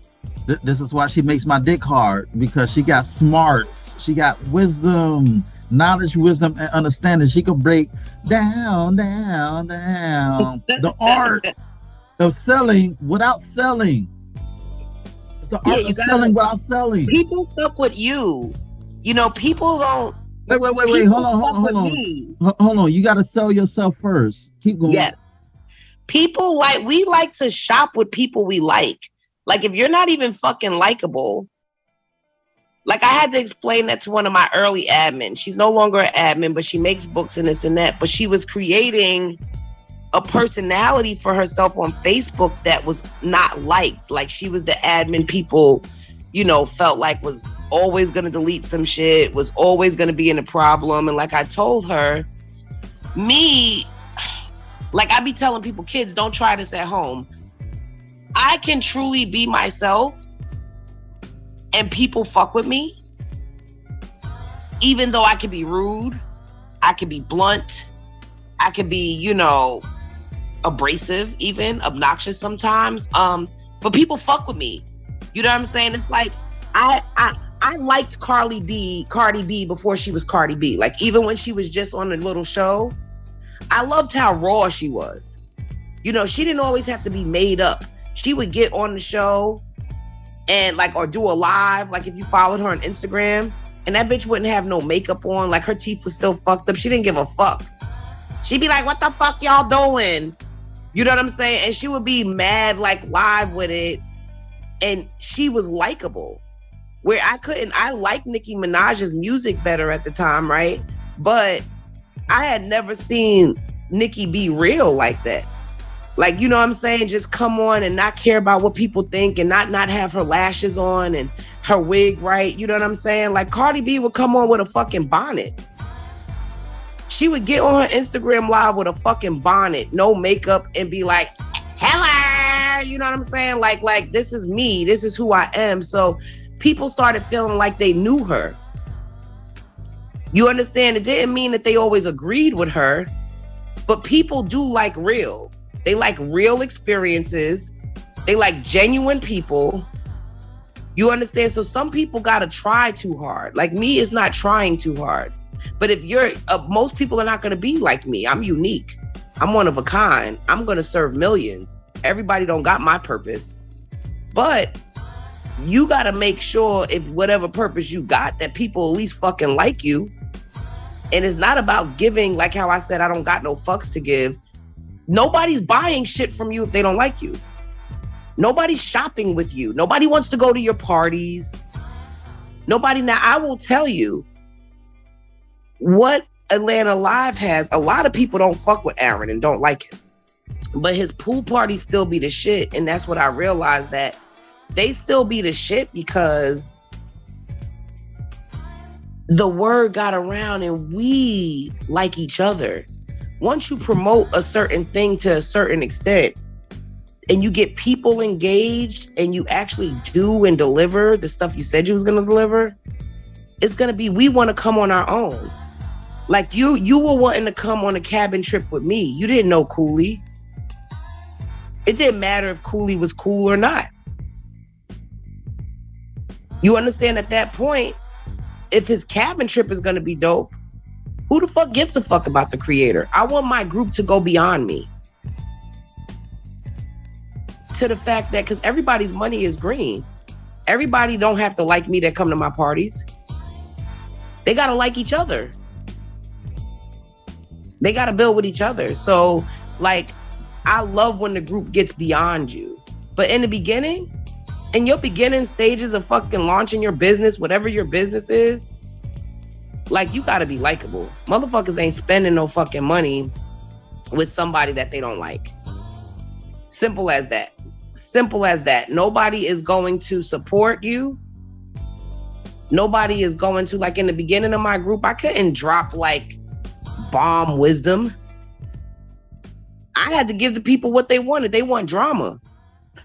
this is why she makes my dick hard, because she got smarts. She got wisdom, knowledge, wisdom, and understanding. She could break down the art of selling without selling. It's the art of selling without selling. People fuck with you. You know, people don't. Wait. Hold on. You got to sell yourself first. Keep going. Yeah. People we like to shop with people we like. Like if you're not even fucking likable. Like I had to explain that to one of my early admins. She's no longer an admin, but she makes books and this and that. But she was creating a personality for herself on Facebook that was not liked. Like she was the admin people, you know, felt like was always going to delete some shit, was always going to be in a problem. And like I told her, like I be telling people, kids, don't try this at home. I can truly be myself and people fuck with me. Even though I can be rude, I can be blunt, I can be, you know, abrasive, even obnoxious sometimes. But people fuck with me. You know what I'm saying? It's like I liked Cardi B before she was Cardi B. Like even when she was just on a little show, I loved how raw she was. You know, she didn't always have to be made up. She would get on the show and like, or do a live, like if you followed her on Instagram, and that bitch wouldn't have no makeup on, like her teeth was still fucked up. She didn't give a fuck. She'd be like, what the fuck y'all doing? You know what I'm saying? And she would be mad, like live with it. And she was likable. Where I liked Nicki Minaj's music better at the time, right? But I had never seen Nicki be real like that. Like, you know what I'm saying? Just come on and not care about what people think and not have her lashes on and her wig right. You know what I'm saying? Like Cardi B would come on with a fucking bonnet. She would get on her Instagram live with a fucking bonnet, no makeup, and be like, hello, you know what I'm saying? Like this is me, this is who I am. So people started feeling like they knew her. You understand? It didn't mean that they always agreed with her, but people do like real. They like real experiences. They like genuine people. You understand? So some people gotta try too hard. Like me is not trying too hard. But if you're, most people are not gonna be like me. I'm unique. I'm one of a kind. I'm gonna serve millions. Everybody don't got my purpose. But you gotta make sure if whatever purpose you got, that people at least fucking like you. And it's not about giving, like how I said, I don't got no fucks to give. Nobody's buying shit from you if they don't like you. Nobody's shopping with you. Nobody wants to go to your parties. Nobody. Now, I will tell you what Atlanta Live has. A lot of people don't fuck with Aaron and don't like him. But his pool parties still be the shit. And that's what I realized, that they still be the shit because the word got around and we like each other. Once you promote a certain thing to a certain extent and you get people engaged and you actually do and deliver the stuff you said you was going to deliver, it's going to be, we want to come on our own. Like you were wanting to come on a cabin trip with me. You didn't know Cooley. It didn't matter if Cooley was cool or not. You understand, at that point, if his cabin trip is going to be dope, who the fuck gives a fuck about the creator? I want my group to go beyond me. To the fact that, because everybody's money is green. Everybody don't have to like me that come to my parties. They got to like each other. They got to build with each other. So, like, I love when the group gets beyond you. But in the beginning, in your beginning stages of fucking launching your business, whatever your business is, like, you gotta be likable. Motherfuckers ain't spending no fucking money with somebody that they don't like. Simple as that. Simple as that. Nobody is going to support you. Nobody is going to, like in the beginning of my group, I couldn't drop like bomb wisdom. I had to give the people what they wanted. They want drama.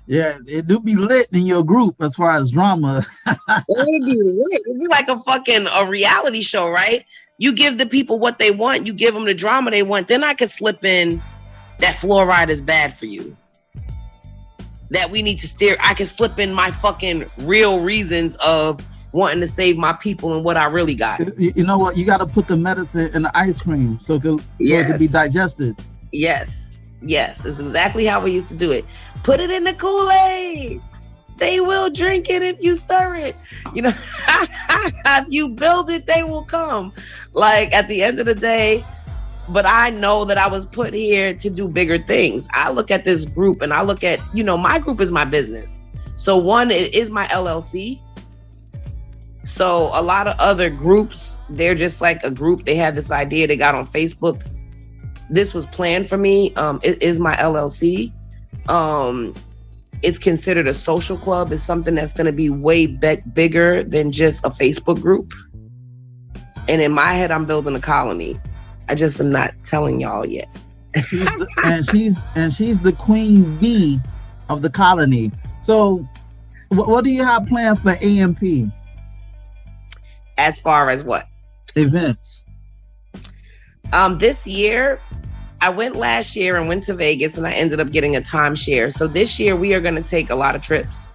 Yeah, it do be lit in your group as far as drama. It'd be lit. It'd be like a reality show, right? You give the people what they want. You give them the drama they want. Then I could slip in that fluoride is bad for you. That we need to steer. I can slip in my fucking real reasons of wanting to save my people and what I really got. You know what? You got to put the medicine in the ice cream so it could be digested. Yes. Yes. It's exactly how we used to do it. Put it in the Kool-Aid. They will drink it if you stir it. You know, if you build it, they will come. Like, at the end of the day, but I know that I was put here to do bigger things. I look at this group and I look at, you know, my group is my business. So one, it is my LLC. So a lot of other groups, they're just like a group. They had this idea they got on Facebook. This was planned for me. It is my LLC. It's considered a social club. It's something that's going to be way bigger than just a Facebook group. And in my head, I'm building a colony. I just am not telling y'all yet. She's the queen bee of the colony. So what do you have planned for AMP? As far as what? Events. This year, I went last year and went to Vegas and I ended up getting a timeshare. So this year we are going to take a lot of trips.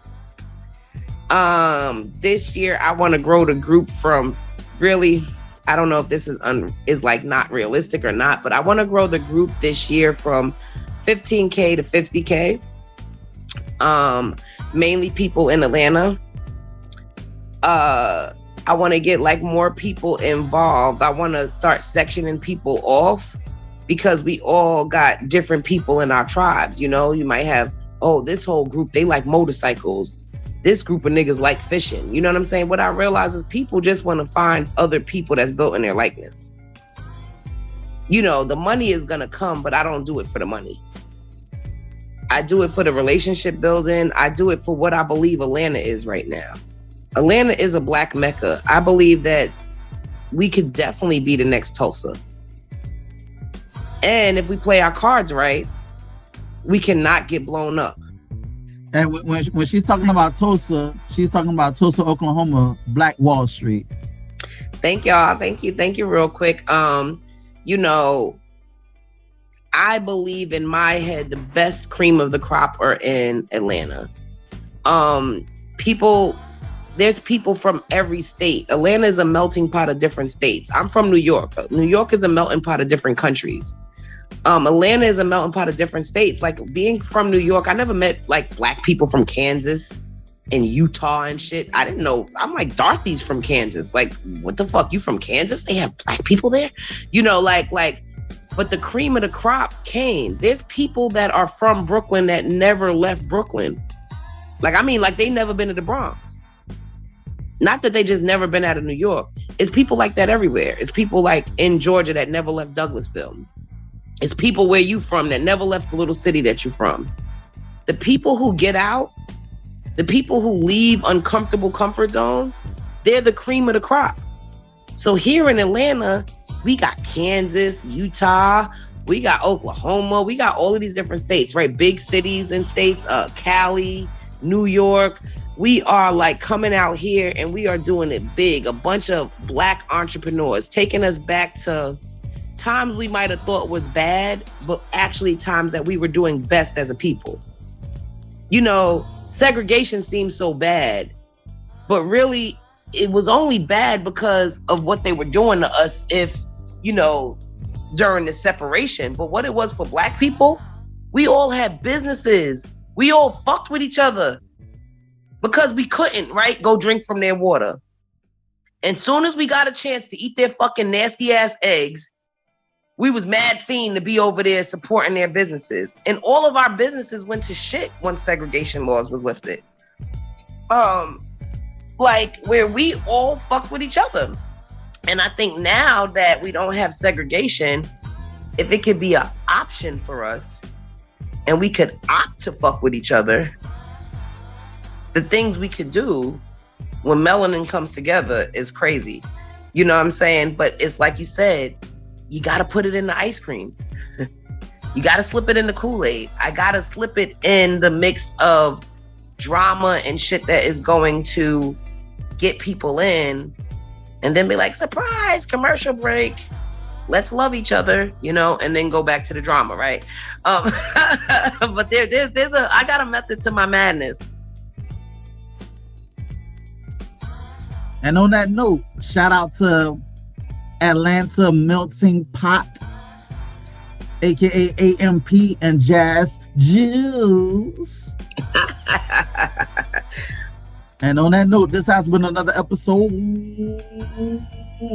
This year I want to grow the group from really, I don't know if this is like not realistic or not, but I want to grow the group this year from 15K to 50K. Mainly people in Atlanta. I want to get like more people involved. I want to start sectioning people off because we all got different people in our tribes. You know, you might have, this whole group, they like motorcycles. This group of niggas like fishing. You know what I'm saying? What I realize is people just want to find other people that's built in their likeness. You know, the money is going to come, but I don't do it for the money. I do it for the relationship building. I do it for what I believe Atlanta is right now. Atlanta is a Black Mecca. I believe that we could definitely be the next Tulsa. And if we play our cards right, we cannot get blown up. And when she's talking about Tulsa, she's talking about Tulsa, Oklahoma, Black Wall Street. Thank y'all. Thank you real quick. You know, I believe in my head the best cream of the crop are in Atlanta. There's people from every state. Atlanta is a melting pot of different states. I'm from New York. New York is a melting pot of different countries. Atlanta is a melting pot of different states. Like being from New York, I never met like Black people from Kansas and Utah and shit. I didn't know. I'm like, Dorothy's from Kansas. Like, what the fuck? You from Kansas? They have Black people there? You know, like, but the cream of the crop came. There's people that are from Brooklyn that never left Brooklyn. Like, I mean, like they never been to the Bronx. Not that they just never been out of New York. It's people like that everywhere. It's people like in Georgia that never left Douglasville. It's people where you from that never left the little city that you from. The people who get out, the people who leave uncomfortable comfort zones, they're the cream of the crop. So here in Atlanta, we got Kansas, Utah, we got Oklahoma, we got all of these different states, right? Big cities and states, Cali, New York. We are like coming out here and we are doing it big. A bunch of Black entrepreneurs taking us back to times we might have thought was bad, but actually times that we were doing best as a people. You know, segregation seems so bad, but really it was only bad because of what they were doing to us during the separation. But what it was for Black people, we all had businesses. We all fucked with each other because we couldn't, right, go drink from their water. And soon as we got a chance to eat their fucking nasty ass eggs, we was mad fiend to be over there supporting their businesses. And all of our businesses went to shit once segregation laws was lifted. Like where we all fucked with each other. And I think now that we don't have segregation, if it could be an option for us and we could opt to fuck with each other, the things we could do when melanin comes together is crazy. You know what I'm saying? But it's like you said, you got to put it in the ice cream. You got to slip it in the Kool-Aid. I got to slip it in the mix of drama and shit that is going to get people in and then be like, surprise, commercial break. Let's love each other, and then go back to the drama, right? But I got a method to my madness. And on that note, shout out to Atlanta Melting Pot, aka AMP and Jaz Jooce. And on that note, this has been another episode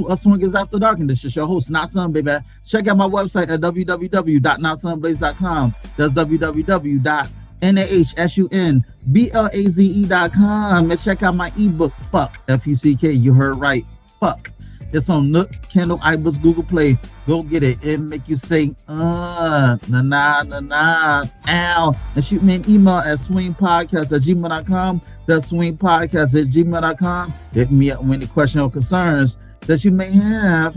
of Swingers After Dark, and this is your host, Not Sun, baby. Check out my website at www.notsunblaze.com. That's www.nahsunblaze.com. And check out my ebook, Fuck, F-U-C-K. You heard right, Fuck. It's on Nook, Kindle, iBooks, Google Play. Go get it. It make you say, na, ow. And shoot me an email at swingpodcast@gmail.com. That's swingpodcast@gmail.com. Hit me up with any questions or concerns that you may have.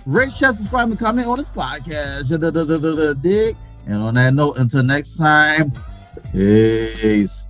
Rate, share, subscribe, and comment on this podcast. Dig. And on that note, until next time, peace.